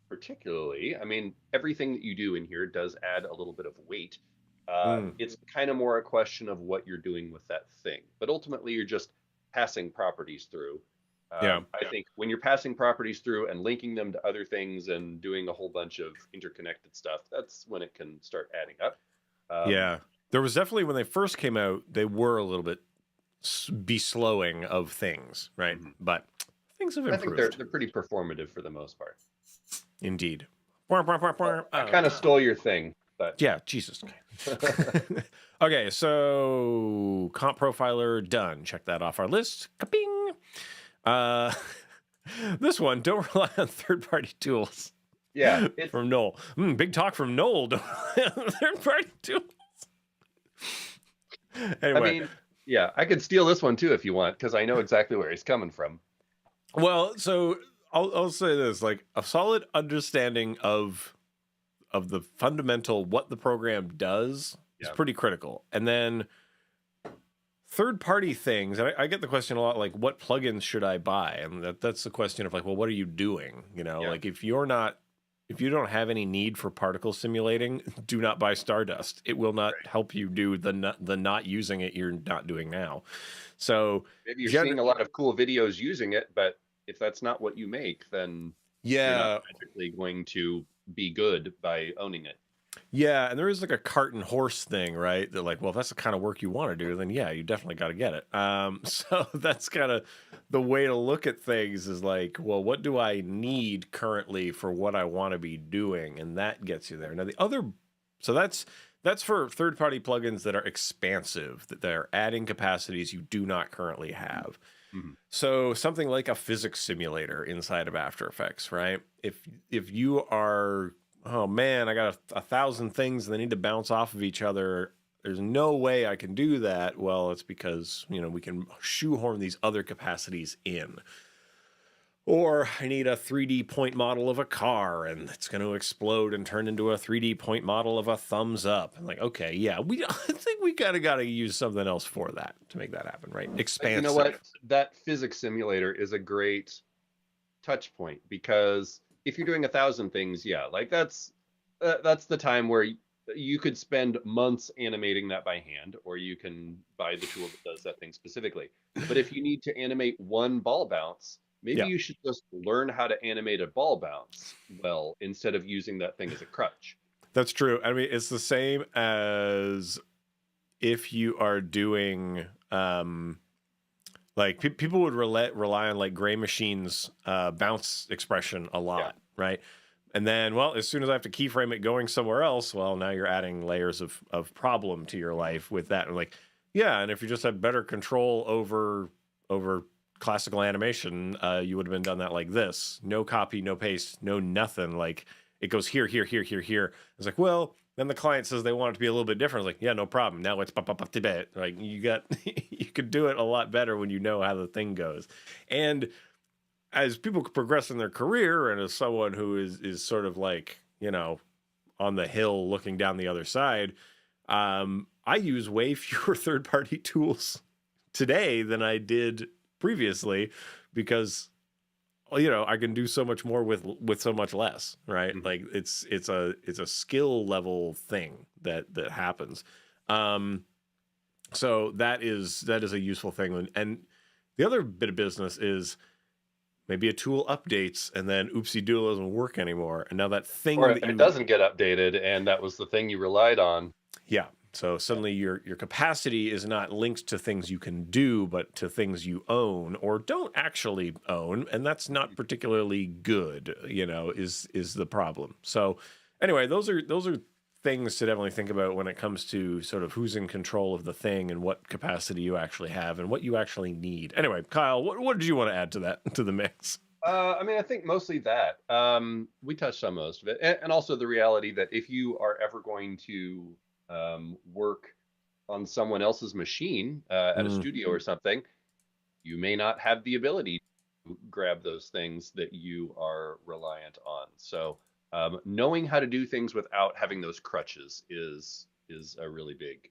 particularly. I mean, everything that you do in here does add a little bit of weight. It's kind of more a question of what you're doing with that thing. But ultimately, you're just passing properties through. I think when you're passing properties through and linking them to other things and doing a whole bunch of interconnected stuff, that's when it can start adding up. There was definitely, when they first came out, they were a little bit slowing of things, right? But things have improved. I think they're pretty performative for the most part. Indeed. I kind of stole your thing, but yeah, Jesus. Okay, so comp profiler done. Check that off our list. Ka-ping. This one, don't rely on third-party tools. Yeah, from Noel. Big talk from Noel. Don't rely on third-party tools. Anyway. I mean, yeah, I could steal this one too if you want, because I know exactly where he's coming from. Well, so I'll say this: like a solid understanding of the fundamental what the program does is pretty critical, and then third-party things. And I get the question a lot, like, what plugins should I buy? And that's the question of like, well, what are you doing? Like if you don't have any need for particle simulating, do not buy Stardust. It will not help you do the not using it you're not doing now. So maybe you're seeing a lot of cool videos using it, but if that's not what you make, then you're not magically going to be good by owning it. Yeah, and there is like a cart and horse thing, right? That like, well, if that's the kind of work you want to do, then yeah, you definitely got to get it. So that's kind of the way to look at things is like, well, what do I need currently for what I want to be doing? And that gets you there. Now so that's for third-party plugins that are expansive, that they're adding capacities you do not currently have. So something like a physics simulator inside of After Effects, right? If you are, oh man, I got 1,000 things and they need to bounce off of each other, there's no way I can do that. Well, it's because, we can shoehorn these other capacities in. Or I need a 3D point model of a car and it's going to explode and turn into a 3D point model of a thumbs up. I'm like, okay, yeah, I think we kind of got to use something else for that to make that happen, right? You know what? Expansive. That physics simulator is a great touch point because if you're doing 1,000 things, yeah, like that's the time where you could spend months animating that by hand, or you can buy the tool that does that thing specifically. But if you need to animate one ball bounce, maybe Yeah, you should just learn how to animate a ball bounce well instead of using that thing as a crutch. that's true. I mean, it's the same as if you are doing like people would rely on like Gray Machine's bounce expression a Yeah. lot, right? And then, well, as soon as I have to keyframe it going somewhere else, well, now you're adding layers of problem to your life with that. And like, yeah, and if you just had better control over classical animation, you would have been done that like this: no copy, no paste, no nothing. Like it goes here, here, here, here, here. It's like, well, then the client says they want it to be a little bit different. It's like, yeah, no problem. Now it's pop pop pop to bit. Like you got, you could do it a lot better when you know how the thing goes, and as people progress in their career and as someone who is sort of like, you know, on the hill looking down the other side, I use way fewer third-party tools today than I did previously because, you know, I can do so much more with so much less, right? Mhm. Like it's a skill level thing that happens. So that is a useful thing. And the other bit of business is maybe a tool updates and then oopsie doodle doesn't work anymore. And now that Or thing that it you, doesn't get updated, and that was the thing you relied on. yeah. So Yeah. suddenly your capacity is not linked to things you can do, but to things you own or don't actually own. And that's not particularly good, you know, is the problem. So anyway, those are things to definitely think about when it comes to sort of who's in control of the thing and what capacity you actually have and what you actually need. Anyway, Kyle, what did you want to add to that, to the mix? I mean, I think mostly that. We touched on most of it, and also the reality that if you are ever going to work on someone else's machine at a Mm, studio or something, you may not have the ability to grab those things that you are reliant on. So, knowing how to do things without having those crutches is a really big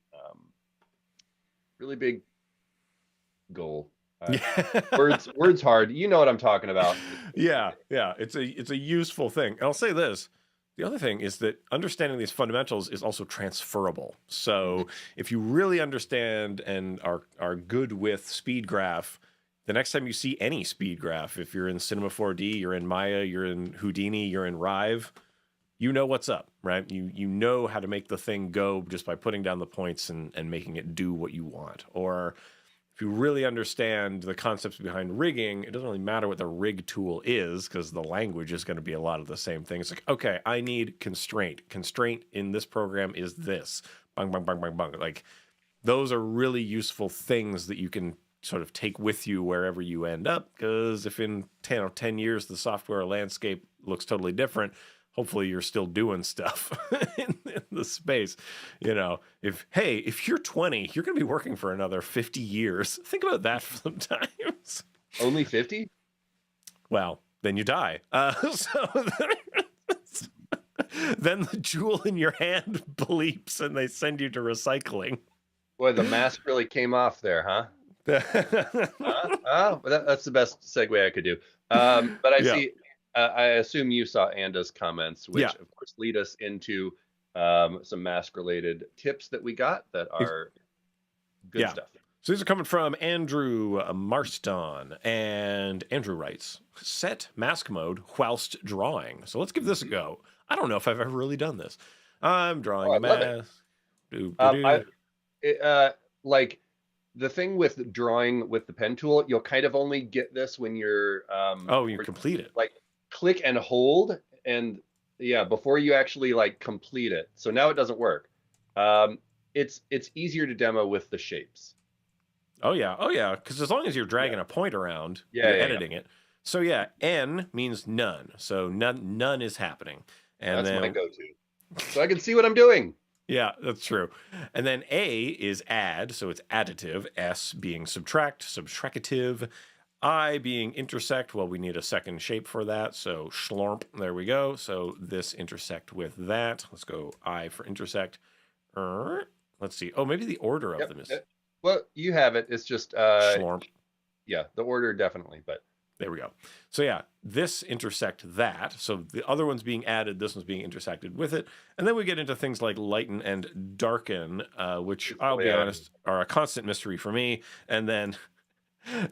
goal. yeah. Words hard. You know what I'm talking about. Yeah, yeah, it's a useful thing. And I'll say this. The other thing is that understanding these fundamentals is also transferable. Mhm. So if you really understand and are good with speed graph, the next time you see any speed graph, if you're in Cinema 4D, you're in Maya, you're in Houdini, you're in Rive, you know what's up, right? You know how to make the thing go just by putting down the points and making it do what you want. Or if you really understand the concepts behind rigging, it doesn't really matter what the rig tool is because the language is going to be a lot of the same thing. It's like, okay, I need constraint. Constraint in this program is this. Bang, bang, bang, bang, bang. Like those are really useful things that you can sort of take with you wherever you end up. Because if in 10 or 10 years the software landscape looks totally different, hopefully you're still doing stuff in the space. You know, if you're 20, you're going to be working for another 50 years. Think about that sometimes. Only 50? Well, then you die. So then the jewel in your hand bleeps and they send you to recycling. Boy, the mask really came off there, huh? Oh, that's the best segue I could do. But I Yeah. see. I assume you saw Anda's comments, Yeah. which of course lead us into some mask-related tips that we got that are good Yeah. stuff. So these are coming from Andrew Marston. And Andrew writes, set mask mode whilst drawing. So let's give this a Mhm. go. I don't know if I've ever really done this. I'm Oh, drawing I a love it. mask. Do, do, I do. it, like the thing with drawing with the pen tool, you'll kind of only get this when you're Oh, you complete it. like click and hold, and yeah, before you actually like complete it. So now it doesn't work. Um, it's easier to demo with the shapes. Oh, yeah. Oh, yeah. Because as long as you're Yeah, dragging a point around, yeah, you're yeah, yeah. editing it. So, yeah, N means none. So, none is happening. And That's my then, go-to. So I can see what I'm doing. yeah, that's true. And then A is add. So, it's additive. S being subtract, subtractive. I being intersect, well, we need a second shape for that. So schlorp, there we go. So this intersect with that. Let's go I for intersect. Let's see. Oh, maybe the order of Yep. them is Well, you have it. It's just schlorp. yeah, the order definitely, but There we go. So yeah, this intersect that. So the other one's being added, this one's being intersected with it. And then we get into things like lighten and darken, which I'll be honest are a constant mystery for me. And then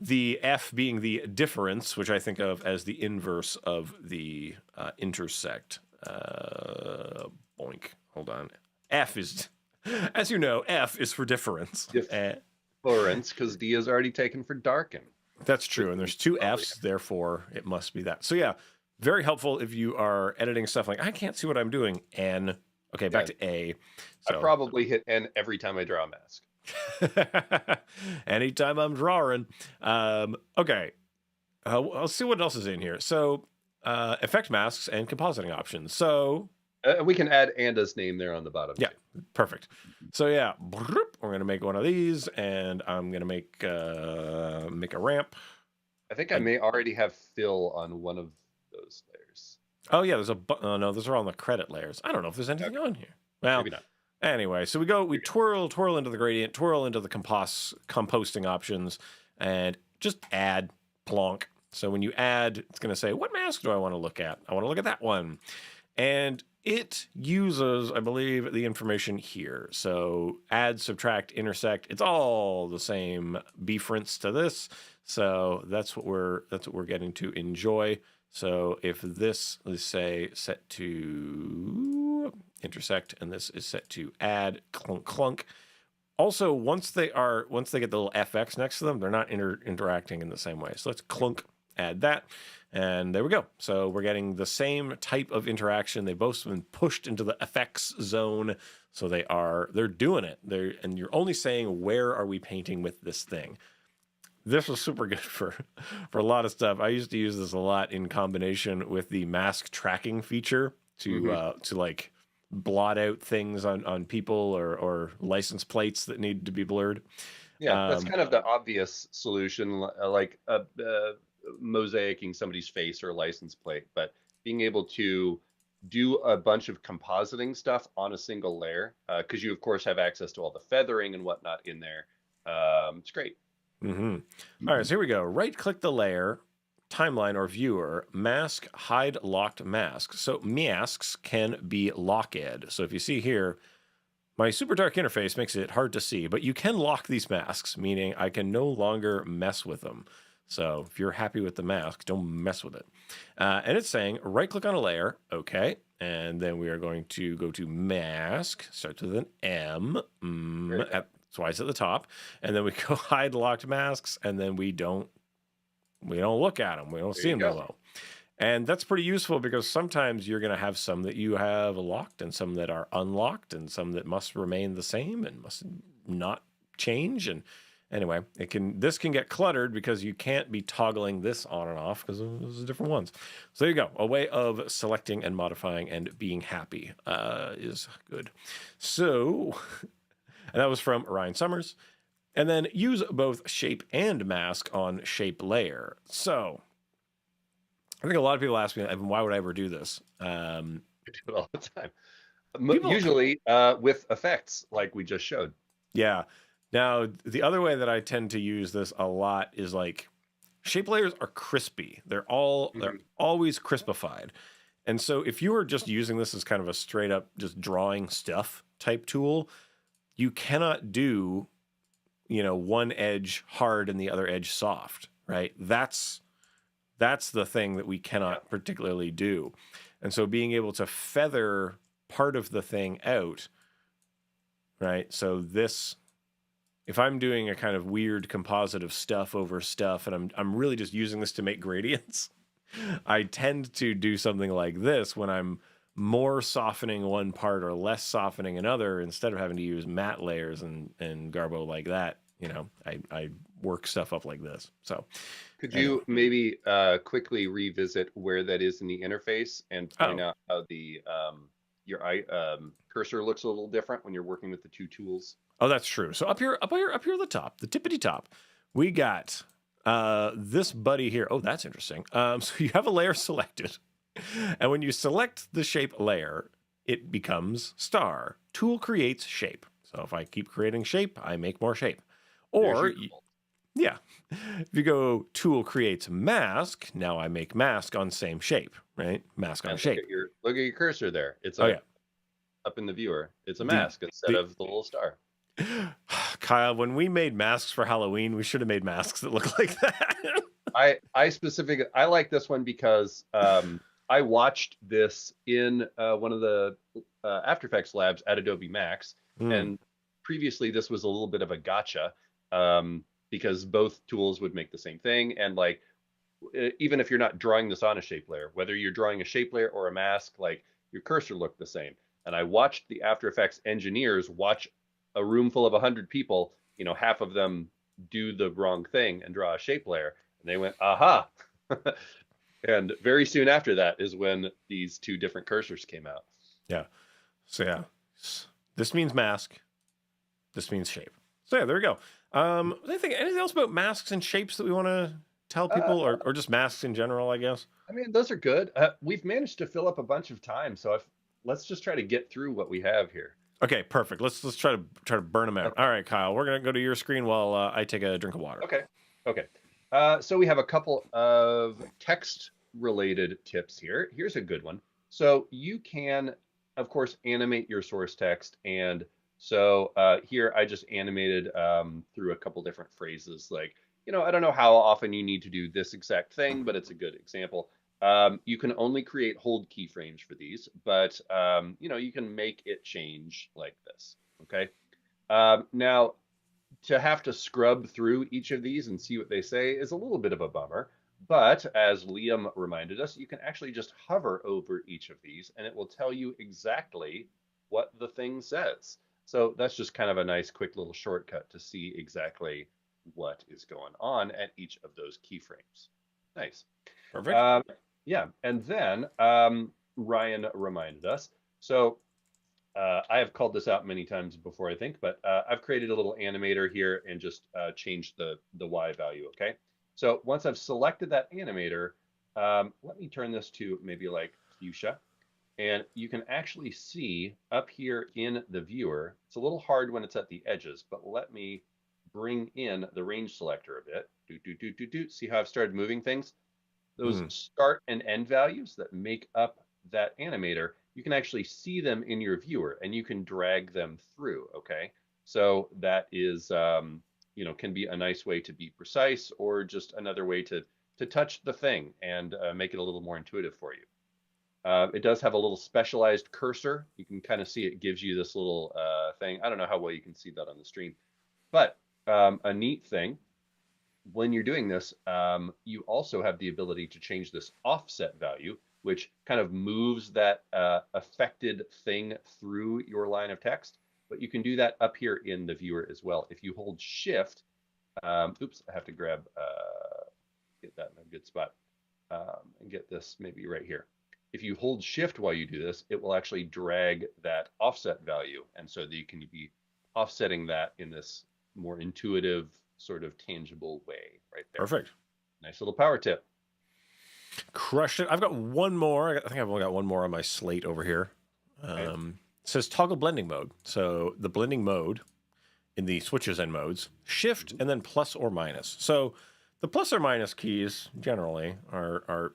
the F being the difference, which I think of as the inverse of the intersect. Boink. Hold on. F is, as you know, F is for difference. difference, because D is already taken for darken. That's true. And there's two F's, therefore it must be that. So yeah, very helpful if you are editing stuff like, I can't see what I'm doing. N. Okay, back to A. So. I probably hit N every time I draw a mask. Anytime I'm drawing. Okay. I'll see what else is in here. So effect masks and compositing options. So we can add Anda's name there on the bottom. Yeah, perfect. So yeah, we're going to make one of these, and I'm going to make a ramp. I think I may already have fill on one of those layers. Oh yeah, there's no, those are on the credit layers. I don't know if there's anything on here. Well, maybe not. Anyway, so we twirl into the gradient, twirl into the composting options, and just add plonk. So when you add, it's going to say, what mask do I want to look at? I want to look at that one. And it uses, I believe, the information here. So add, subtract, intersect. It's all the same beference to this. So that's what we're getting to enjoy. So if this is, say, set to intersect, and this is set to add, clunk, clunk. Also, once they get the little FX next to them, they're not interacting in the same way. So let's clunk, add that. And there we go. So we're getting the same type of interaction. They've both been pushed into the effects zone. So they're doing it. And you're only saying, where are we painting with this thing? This was super good for a lot of stuff. I used to use this a lot in combination with the mask tracking feature to like blot out things on people or license plates that need to be blurred. Yeah, that's kind of the obvious solution, like mosaicing somebody's face or license plate, but being able to do a bunch of compositing stuff on a single layer, because you of course have access to all the feathering and whatnot in there. It's great. All right, so here we go. Right click the layer, timeline or viewer, mask, hide locked mask. So masks can be locked. So if you see here, my super dark interface makes it hard to see, but you can lock these masks, meaning I can no longer mess with them. So if you're happy with the mask, don't mess with it. And it's saying right click on a layer. Okay. And then we are going to go to mask, starts with an M, twice at the top. And then we go hide locked masks. And then we don't look at them. We don't see them below. And that's pretty useful because sometimes you're going to have some that you have locked and some that are unlocked and some that must remain the same and must not change. And anyway, this can get cluttered because you can't be toggling this on and off because those are different ones. So there you go. A way of selecting and modifying and being happy is good. So, and that was from Ryan Summers. And then use both shape and mask on shape layer. So I think a lot of people ask me, why would I ever do this? I do it all the time. Usually with effects like we just showed. Yeah. Now, the other way that I tend to use this a lot is like shape layers are crispy. They're always crispified. And so if you are just using this as kind of a straight up just drawing stuff type tool, you cannot do, one edge hard and the other edge soft, right? That's the thing that we cannot particularly do. And so being able to feather part of the thing out, right? So this, if I'm doing a kind of weird composite of stuff over stuff, and I'm really just using this to make gradients, I tend to do something like this when I'm more softening one part or less softening another, instead of having to use matte layers and garbo like that. I work stuff up like this. So could you maybe quickly revisit where that is in the interface and point out how the your cursor looks a little different when you're working with the two tools? Oh, that's true. So up here at the top, the tippity top, we got This buddy here, oh, that's interesting. So you have a layer selected, and when you select the shape layer, it becomes star. Tool creates shape. So if I keep creating shape, I make more shape. Or, yeah, if you go tool creates mask, now I make mask on same shape, right? Mask on shape. Look at your cursor there. It's yeah. Up in the viewer. It's a mask instead of the little star. Kyle, when we made masks for Halloween, we should have made masks that look like that. I like this one because I watched this in one of the After Effects labs at Adobe Max, and previously this was a little bit of a gotcha because both tools would make the same thing, and like even if you're not drawing this on a shape layer, whether you're drawing a shape layer or a mask, like your cursor looked the same. And I watched the After Effects engineers watch a room full of 100 people, half of them do the wrong thing and draw a shape layer, and they went, aha. And very soon after that is when these two different cursors came out. Yeah. So yeah, this means mask. This means shape. So yeah, there we go. Anything else about masks and shapes that we want to tell people, or just masks in general, I guess? I mean, those are good. We've managed to fill up a bunch of time, so let's just try to get through what we have here. Okay, perfect. Let's try to burn them out. Okay. All right, Kyle, we're gonna go to your screen while I take a drink of water. Okay. So we have a couple of text-related tips here. Here's a good one. So you can, of course, animate your source text, and so here I just animated through a couple different phrases. Like, I don't know how often you need to do this exact thing, but it's a good example. You can only create hold keyframes for these, but you can make it change like this. Okay. Now, to have to scrub through each of these and see what they say is a little bit of a bummer. But as Liam reminded us, you can actually just hover over each of these, and it will tell you exactly what the thing says. So that's just kind of a nice, quick little shortcut to see exactly what is going on at each of those keyframes. Nice. Perfect. Yeah, and then Ryan reminded us. So I have called this out many times before, I think, but I've created a little animator here and just changed the Y value, okay? So once I've selected that animator, let me turn this to maybe like fuchsia. And you can actually see up here in the viewer, it's a little hard when it's at the edges, but let me bring in the range selector a bit. See how I've started moving things? Those start and end values that make up that animator, you can actually see them in your viewer, and you can drag them through, okay? So that is, can be a nice way to be precise, or just another way to touch the thing and make it a little more intuitive for you. It does have a little specialized cursor. You can kind of see it gives you this little thing. I don't know how well you can see that on the stream, but a neat thing, when you're doing this, you also have the ability to change this offset value, which kind of moves that affected thing through your line of text. But you can do that up here in the viewer as well. If you hold Shift, oops, I have to grab, get that in a good spot, and get this maybe right here. If you hold Shift while you do this, it will actually drag that offset value. And so that you can be offsetting that in this more intuitive, sort of tangible way right there. Perfect. Nice little power tip. Crushed it. I've got one more. I think I've only got one more on my slate over here. Okay. It says toggle blending mode. So the blending mode in the switches and modes, shift and then plus or minus. So the plus or minus keys generally are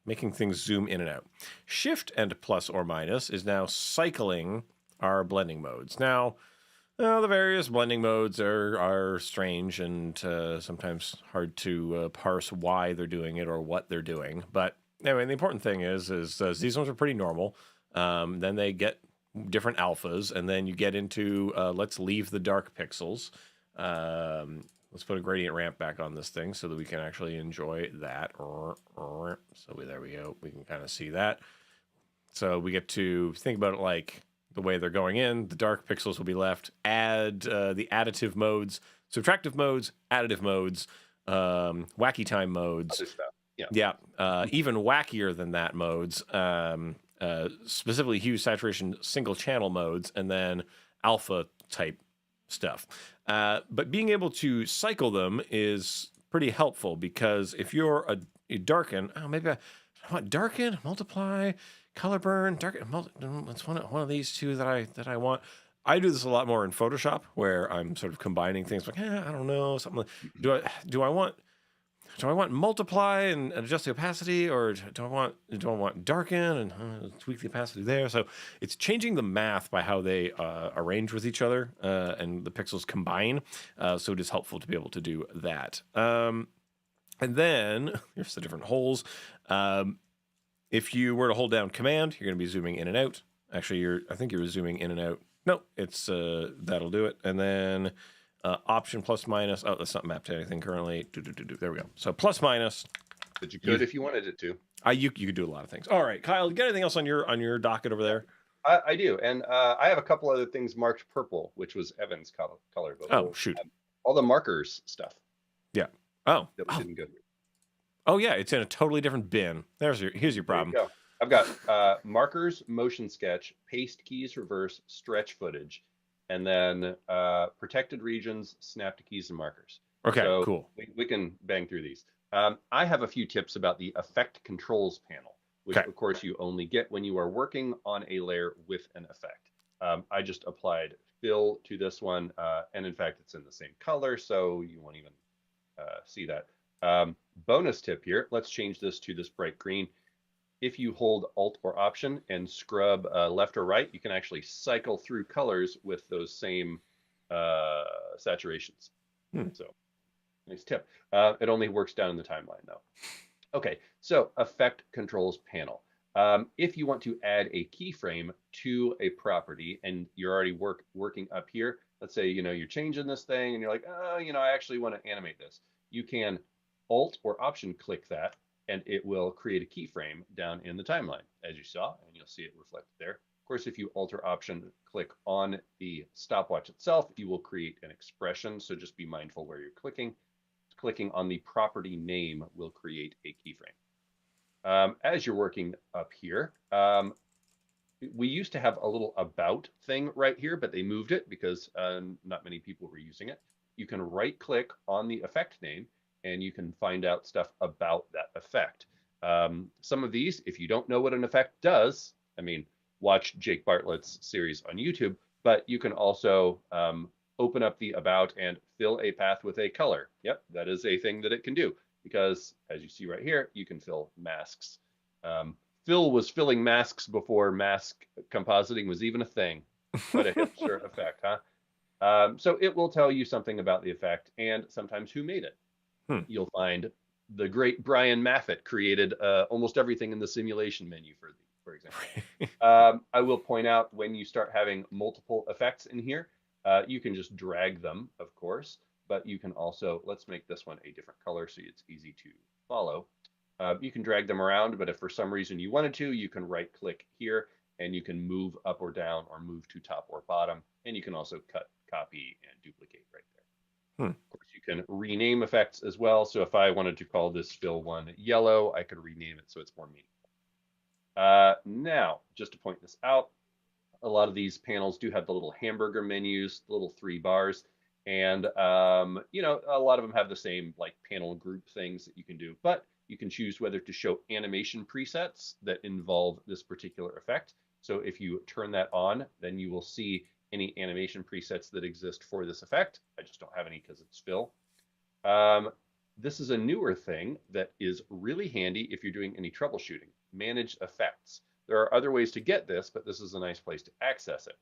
making things zoom in and out. Shift and plus or minus is now cycling our blending modes. Now, the various blending modes are strange and sometimes hard to parse why they're doing it or what they're doing. But anyway, the important thing is these ones are pretty normal. Then they get different alphas, and then you get into let's leave the dark pixels. Let's put a gradient ramp back on this thing so that we can actually enjoy that. So there we go. We can kind of see that. So we get to think about it like the way they're going in. The dark pixels will be left. Add the additive modes, subtractive modes, additive modes, wacky time modes. Yeah. Even wackier than that modes. Specifically hue, saturation, single channel modes, and then alpha type stuff. But being able to cycle them is pretty helpful, because if you're a darken, oh, maybe I want darken, multiply, color burn, darken. It's one of these two that I want. I do this a lot more in Photoshop, where I'm sort of combining things like, I don't know, something like, do I want multiply and adjust the opacity, or do I want darken and tweak the opacity there? So it's changing the math by how they arrange with each other, and the pixels combine. So it is helpful to be able to do that. And then here's the different holes. If you were to hold down Command, you're going to be zooming in and out. Actually, I think you're zooming in and out. No, it's that'll do it. And then Option plus minus. Oh, that's not mapped to anything currently. There we go. So plus minus. But you could if you wanted it to. You could do a lot of things. All right, Kyle, you got anything else on your docket over there? I do, and I have a couple other things marked purple, which was Evan's color. But Shoot! All the markers stuff. Yeah. Oh. That we didn't go through. Oh yeah, it's in a totally different bin. Here's your problem. There you go. I've got markers, motion sketch, paste keys, reverse, stretch footage, and then protected regions, snap to keys and markers. Okay, so cool. We can bang through these. I have a few tips about the effect controls panel, which of course you only get when you are working on a layer with an effect. I just applied fill to this one, and in fact it's in the same color, so you won't even see that. Bonus tip here, let's change this to this bright green. If you hold Alt or Option and scrub left or right, you can actually cycle through colors with those same saturations. So, nice tip. It only works down in the timeline, though. Okay, so Effect Controls panel. If you want to add a keyframe to a property and you're already working up here, let's say you're changing this thing and you're like, I actually want to animate this. You can Alt or Option click that, and it will create a keyframe down in the timeline, as you saw, and you'll see it reflected there. Of course, if you Alt or Option click on the stopwatch itself, you will create an expression, so just be mindful where you're clicking. Clicking on the property name will create a keyframe. As you're working up here, we used to have a little about thing right here, but they moved it because not many people were using it. You can right-click on the effect name, and you can find out stuff about that effect. Some of these, if you don't know what an effect does, watch Jake Bartlett's series on YouTube, but you can also open up the about and fill a path with a color. Yep, that is a thing that it can do, because as you see right here, you can fill masks. Phil was filling masks before mask compositing was even a thing. What a hipster effect, huh? So it will tell you something about the effect and sometimes who made it. You'll find the great Brian Maffett created almost everything in the simulation menu, for example. I will point out, when you start having multiple effects in here, you can just drag them, of course, but you can also, let's make this one a different color so it's easy to follow. You can drag them around, but if for some reason you wanted to, you can right click here and you can move up or down or move to top or bottom. And you can also cut, copy, and duplicate right there. Of course, you can rename effects as well. So if I wanted to call this fill one yellow, I could rename it so it's more meaningful. Now, just to point this out, a lot of these panels do have the little hamburger menus, the little 3 bars, and a lot of them have the same like panel group things that you can do, but you can choose whether to show animation presets that involve this particular effect. So if you turn that on, then you will see any animation presets that exist for this effect. I just don't have any because it's fill. This is a newer thing that is really handy if you're doing any troubleshooting. Manage effects. There are other ways to get this, but this is a nice place to access it.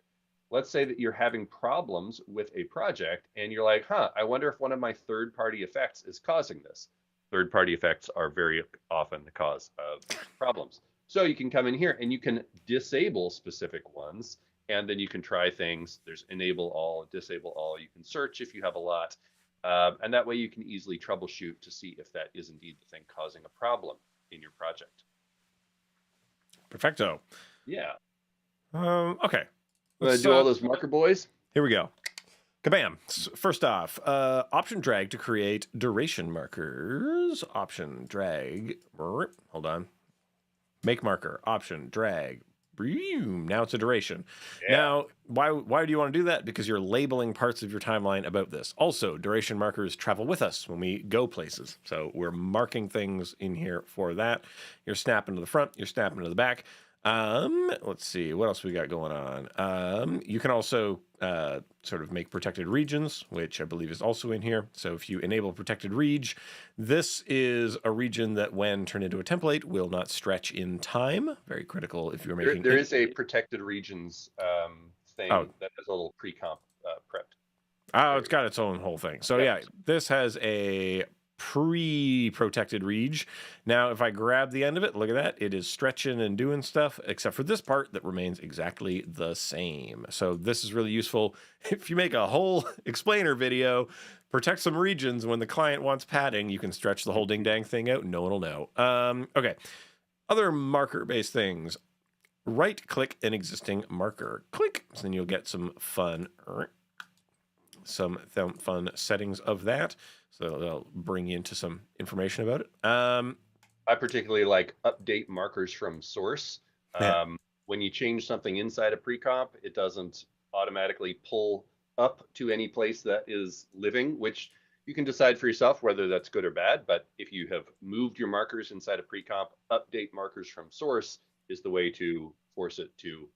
Let's say that you're having problems with a project and you're like, I wonder if one of my third-party effects is causing this. Third-party effects are very often the cause of problems. So you can come in here and you can disable specific ones, and then you can try things. There's enable all, disable all. You can search if you have a lot. And that way you can easily troubleshoot to see if that is indeed the thing causing a problem in your project. Perfecto. Yeah. Okay. Let's do all those marker boys. Here we go. Kabam. First off, option drag to create duration markers. Option drag. Hold on. Make marker. Option drag. Now it's a duration. Yeah. Now, why do you want to do that? Because you're labeling parts of your timeline about this. Also, duration markers travel with us when we go places. So we're marking things in here for that. You're snapping to the front, you're snapping to the back. Let's see, what else we got going on? You can also sort of make protected regions, which I believe is also in here. So if you enable protected reg, this is a region that when turned into a template will not stretch in time. Very critical if you're making There is a protected regions Oh, thing that has a little pre-comp prepped. oh, There it's we go. got its own whole thing. So Yep. yeah, this has a pre-protected reg. Now, if I grab the end of it, look at that. It is stretching and doing stuff, except for this part that remains exactly the same. So this is really useful if you make a whole explainer video, protect some regions. When the client wants padding, you can stretch the whole ding-dang thing out and no one will know. Okay. Other marker-based things. Right-click an existing marker. Click. So then you'll get some fun settings of that. So they'll bring you into some information about it. I particularly like update markers from source. Yeah. When you change something inside a pre-comp, it doesn't automatically pull up to any place that is living, which you can decide for yourself whether that's good or bad. But if you have moved your markers inside a pre-comp, update markers from source is the way to force it to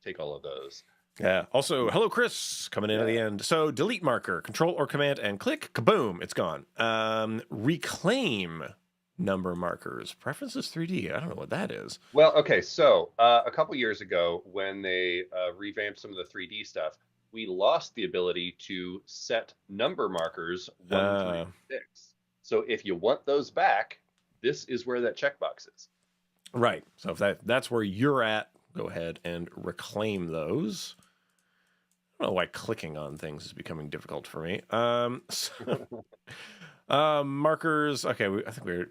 take all of those. Yeah. Also, hello, Chris, coming in at the end. So, delete marker, control or command and click, kaboom, it's gone. Reclaim number markers, preferences 3D. I don't know what that is. Well, okay, so a couple years ago, when they revamped some of the 3D stuff, we lost the ability to set number markers 1 through 6. So if you want those back, this is where that checkbox is. Right. So if that's where you're at, go ahead and reclaim those. I don't know why clicking on things is becoming difficult for me. Markers. Okay, I think we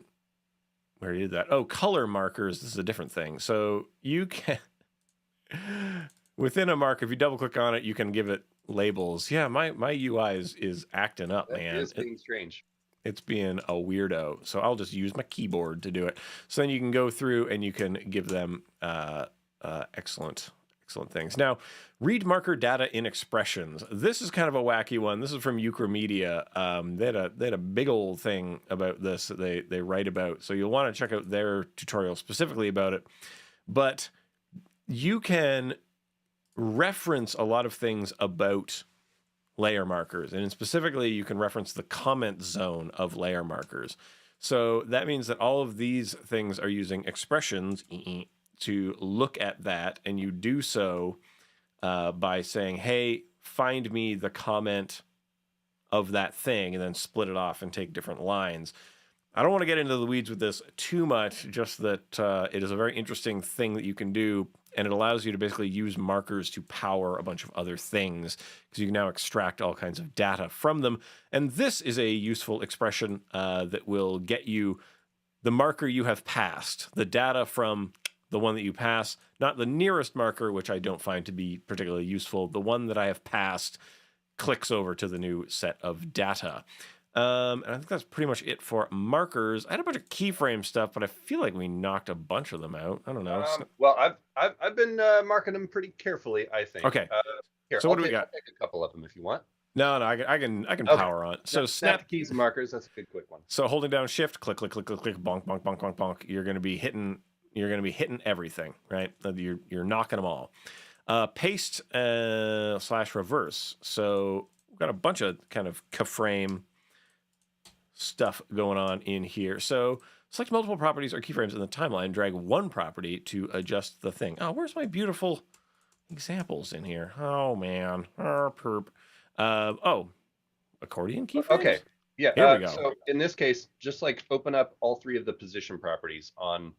already did that. Oh, color markers. This is a different thing. So you can within a marker, if you double click on it, you can give it labels. Yeah, my UI is acting up, man. It is being strange. It's being a weirdo. So I'll just use my keyboard to do it. So then you can go through and you can give them excellent things. Now, read marker data in expressions. This is kind of a wacky one. This is from Ukramedia. They had a big old thing about this that they write about. So you'll want to check out their tutorial specifically about it. But you can reference a lot of things about layer markers, and specifically you can reference the comment zone of layer markers. So that means that all of these things are using expressions to look at that, and you do so by saying, hey, find me the comment of that thing, and then split it off and take different lines. I don't want to get into the weeds with this too much, just that it is a very interesting thing that you can do, and it allows you to basically use markers to power a bunch of other things, because you can now extract all kinds of data from them. And this is a useful expression that will get you the marker you have passed, the data from the one that you pass, not the nearest marker, which I don't find to be particularly useful. The one that I have passed clicks over to the new set of data. And I think that's pretty much it for markers. I had a bunch of keyframe stuff, but I feel like we knocked a bunch of them out. I don't know. Well, I've been marking them pretty carefully, I think. Okay. Here, so what do we got? I'll take a couple of them if you want. No, I can power on. So snap keys and markers. That's a good quick one. So holding down Shift, click, click, click, click, click, bonk, bonk, bonk, bonk, bonk. You're going to be hitting everything, right? You're knocking them all. Paste / reverse. So we've got a bunch of kind of keyframe stuff going on in here. So select multiple properties or keyframes in the timeline. Drag one property to adjust the thing. Oh, where's my beautiful examples in here? Oh man, perp. Accordion keyframes. Okay, yeah. Here we go. So in this case, just like open up all three of the position properties on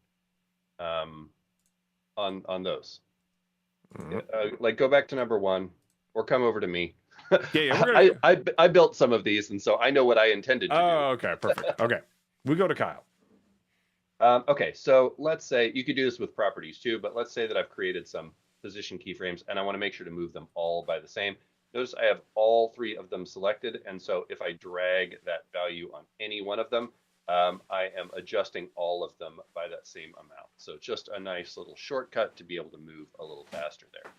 those. Mm-hmm. Like go back to number 1, or come over to me. Yeah. I built some of these, and so I know what I intended to do. Oh, okay, perfect. Okay, we go to Kyle. Okay, so let's say you could do this with properties too, but let's say that I've created some position keyframes, and I want to make sure to move them all by the same. Notice I have all 3 of them selected, and so if I drag that value on any one of them, I am adjusting all of them by that same amount. So just a nice little shortcut to be able to move a little faster there.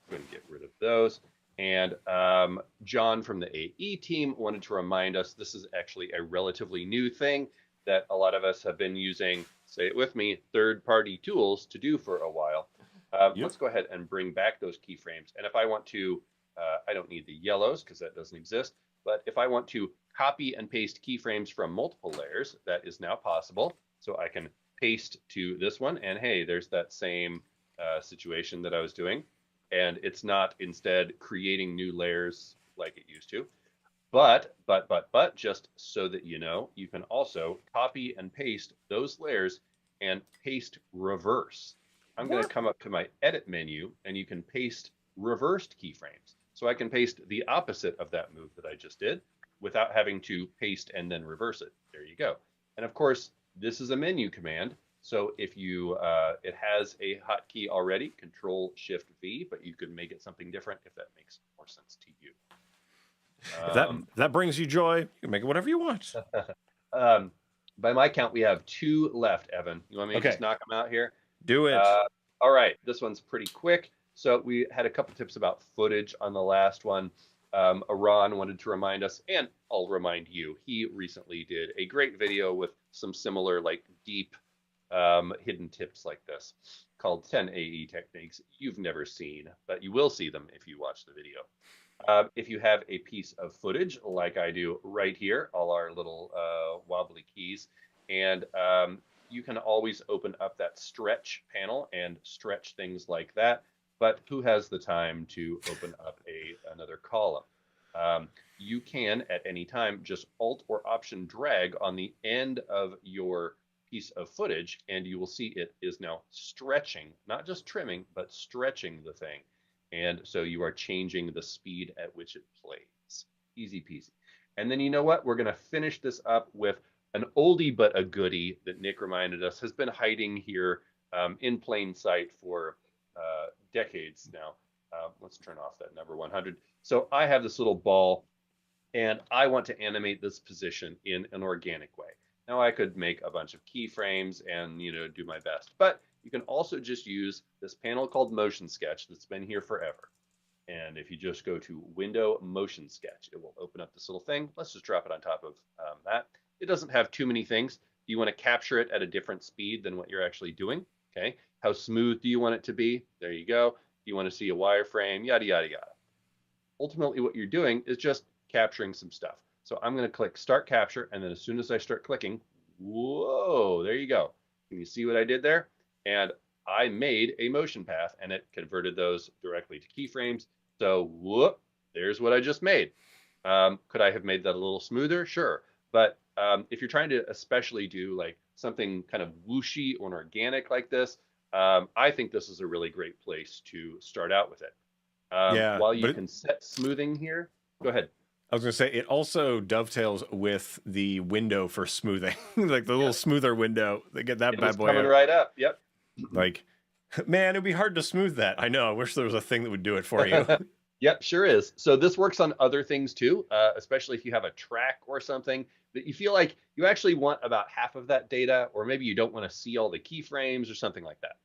Go ahead and get rid of those. And John from the AE team wanted to remind us this is actually a relatively new thing that a lot of us have been using, say it with me, third-party tools to do for a while. Let's go ahead and bring back those keyframes. And if I want to, I don't need the yellows because that doesn't exist. But if I want to copy and paste keyframes from multiple layers, that is now possible. So I can paste to this one, and hey, there's that same situation that I was doing. And it's not instead creating new layers like it used to. But, just so that you know, you can also copy and paste those layers and paste reverse. I'm going to come up to my edit menu, and you can paste reversed keyframes. So I can paste the opposite of that move that I just did without having to paste and then reverse it. There you go. And of course, this is a menu command. So if you, it has a hotkey already, Control Shift V, but you could make it something different if that makes more sense to you. If that brings you joy, you can make it whatever you want. By my count, we have 2 left, Evan. You want me to just knock them out here? Do it. All right, this one's pretty quick. So we had a couple tips about footage on the last one. Aran wanted to remind us, and I'll remind you, he recently did a great video with some similar, like, deep hidden tips like this called 10 AE techniques you've never seen, but you will see them if you watch the video. If you have a piece of footage like I do right here, all our little wobbly keys, and you can always open up that stretch panel and stretch things like that. But who has the time to open up another column? You can, at any time, just Alt or Option drag on the end of your piece of footage, and you will see it is now stretching, not just trimming, but stretching the thing. And so you are changing the speed at which it plays. Easy peasy. And then you know what? We're going to finish this up with an oldie but a goodie that Nick reminded us has been hiding here in plain sight for decades now. Let's turn off that number 100. So I have this little ball, and I want to animate this position in an organic way. Now I could make a bunch of keyframes and do my best, but you can also just use this panel called Motion Sketch that's been here forever. And if you just go to Window Motion Sketch, it will open up this little thing. Let's just drop it on top of that. It doesn't have too many things. Do you want to capture it at a different speed than what you're actually doing? Okay. How smooth do you want it to be? There you go. Do you want to see a wireframe? Yada, yada, yada. Ultimately, what you're doing is just capturing some stuff. So I'm going to click Start Capture, and then as soon as I start clicking, whoa, there you go. Can you see what I did there? And I made a motion path, and it converted those directly to keyframes. So whoop, there's what I just made. Could I have made that a little smoother? Sure. But if you're trying to especially do like something kind of whooshy or organic like this, I think this is a really great place to start out with it. While you can set smoothing here, go ahead. I was going to say, it also dovetails with the window for smoothing, like the little smoother window. They get that bad boy coming right up. Yep. Like, man, it'd be hard to smooth that. I know. I wish there was a thing that would do it for you. Yep, sure is. So this works on other things too, especially if you have a track or something that you feel like you actually want about half of that data, or maybe you don't want to see all the keyframes or something like that.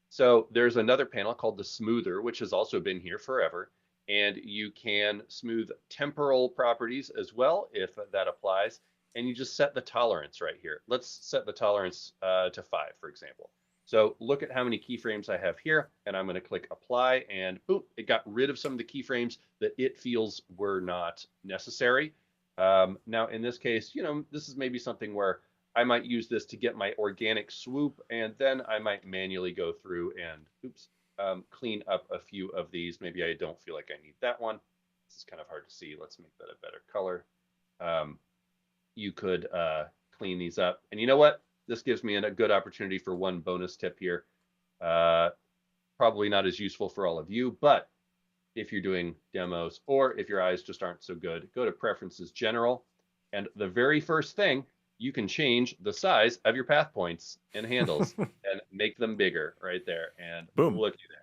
So there's another panel called the Smoother, which has also been here forever. And you can smooth temporal properties as well, if that applies. And you just set the tolerance right here. Let's set the tolerance to 5, for example. So look at how many keyframes I have here, and I'm going to click Apply, and boom, it got rid of some of the keyframes that it feels were not necessary. Now, in this case, this is maybe something where I might use this to get my organic swoop, and then I might manually go through and, clean up a few of these. Maybe I don't feel like I need that one. This is kind of hard to see. Let's make that a better color. You could clean these up. And you know what? This gives me a good opportunity for one bonus tip here. Probably not as useful for all of you, but if you're doing demos or if your eyes just aren't so good, go to Preferences General. And the very first thing, you can change the size of your path points and handles and make them bigger right there. And boom, looky there.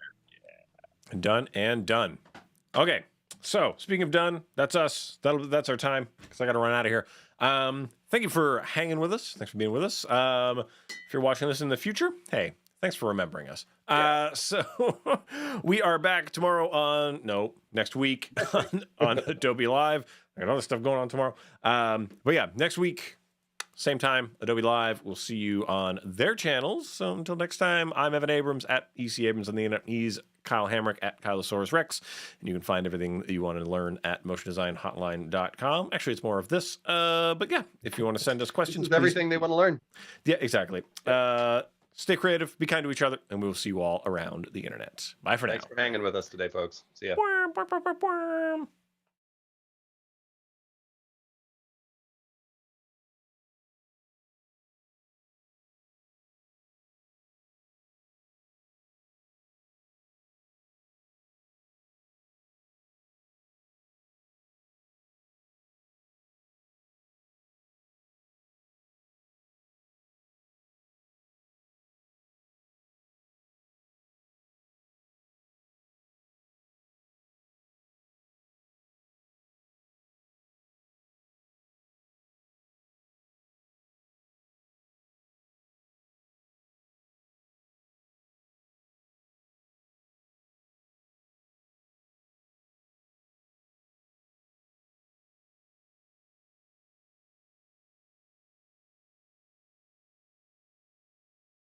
Yeah. Done and done. Okay. So speaking of done, that's us. That's our time because I got to run out of here. thank you for hanging with us. Thanks for being with us. If you're watching this in the future, hey, thanks for remembering us. So we are back tomorrow next week on Adobe Live. I got other stuff going on tomorrow. But yeah, next week, same time, Adobe Live. We'll see you on their channels. So until next time, I'm Evan Abrams at EC Abrams on the internet. He's Kyle Hamrick at Kylosaurus Rex. And you can find everything that you want to learn at motiondesignhotline.com. Actually, it's more of this. But yeah, if you want to send us questions, everything they want to learn. Yeah, exactly. Stay creative, be kind to each other, and we will see you all around the internet. Bye for now. Thanks for hanging with us today, folks. See ya.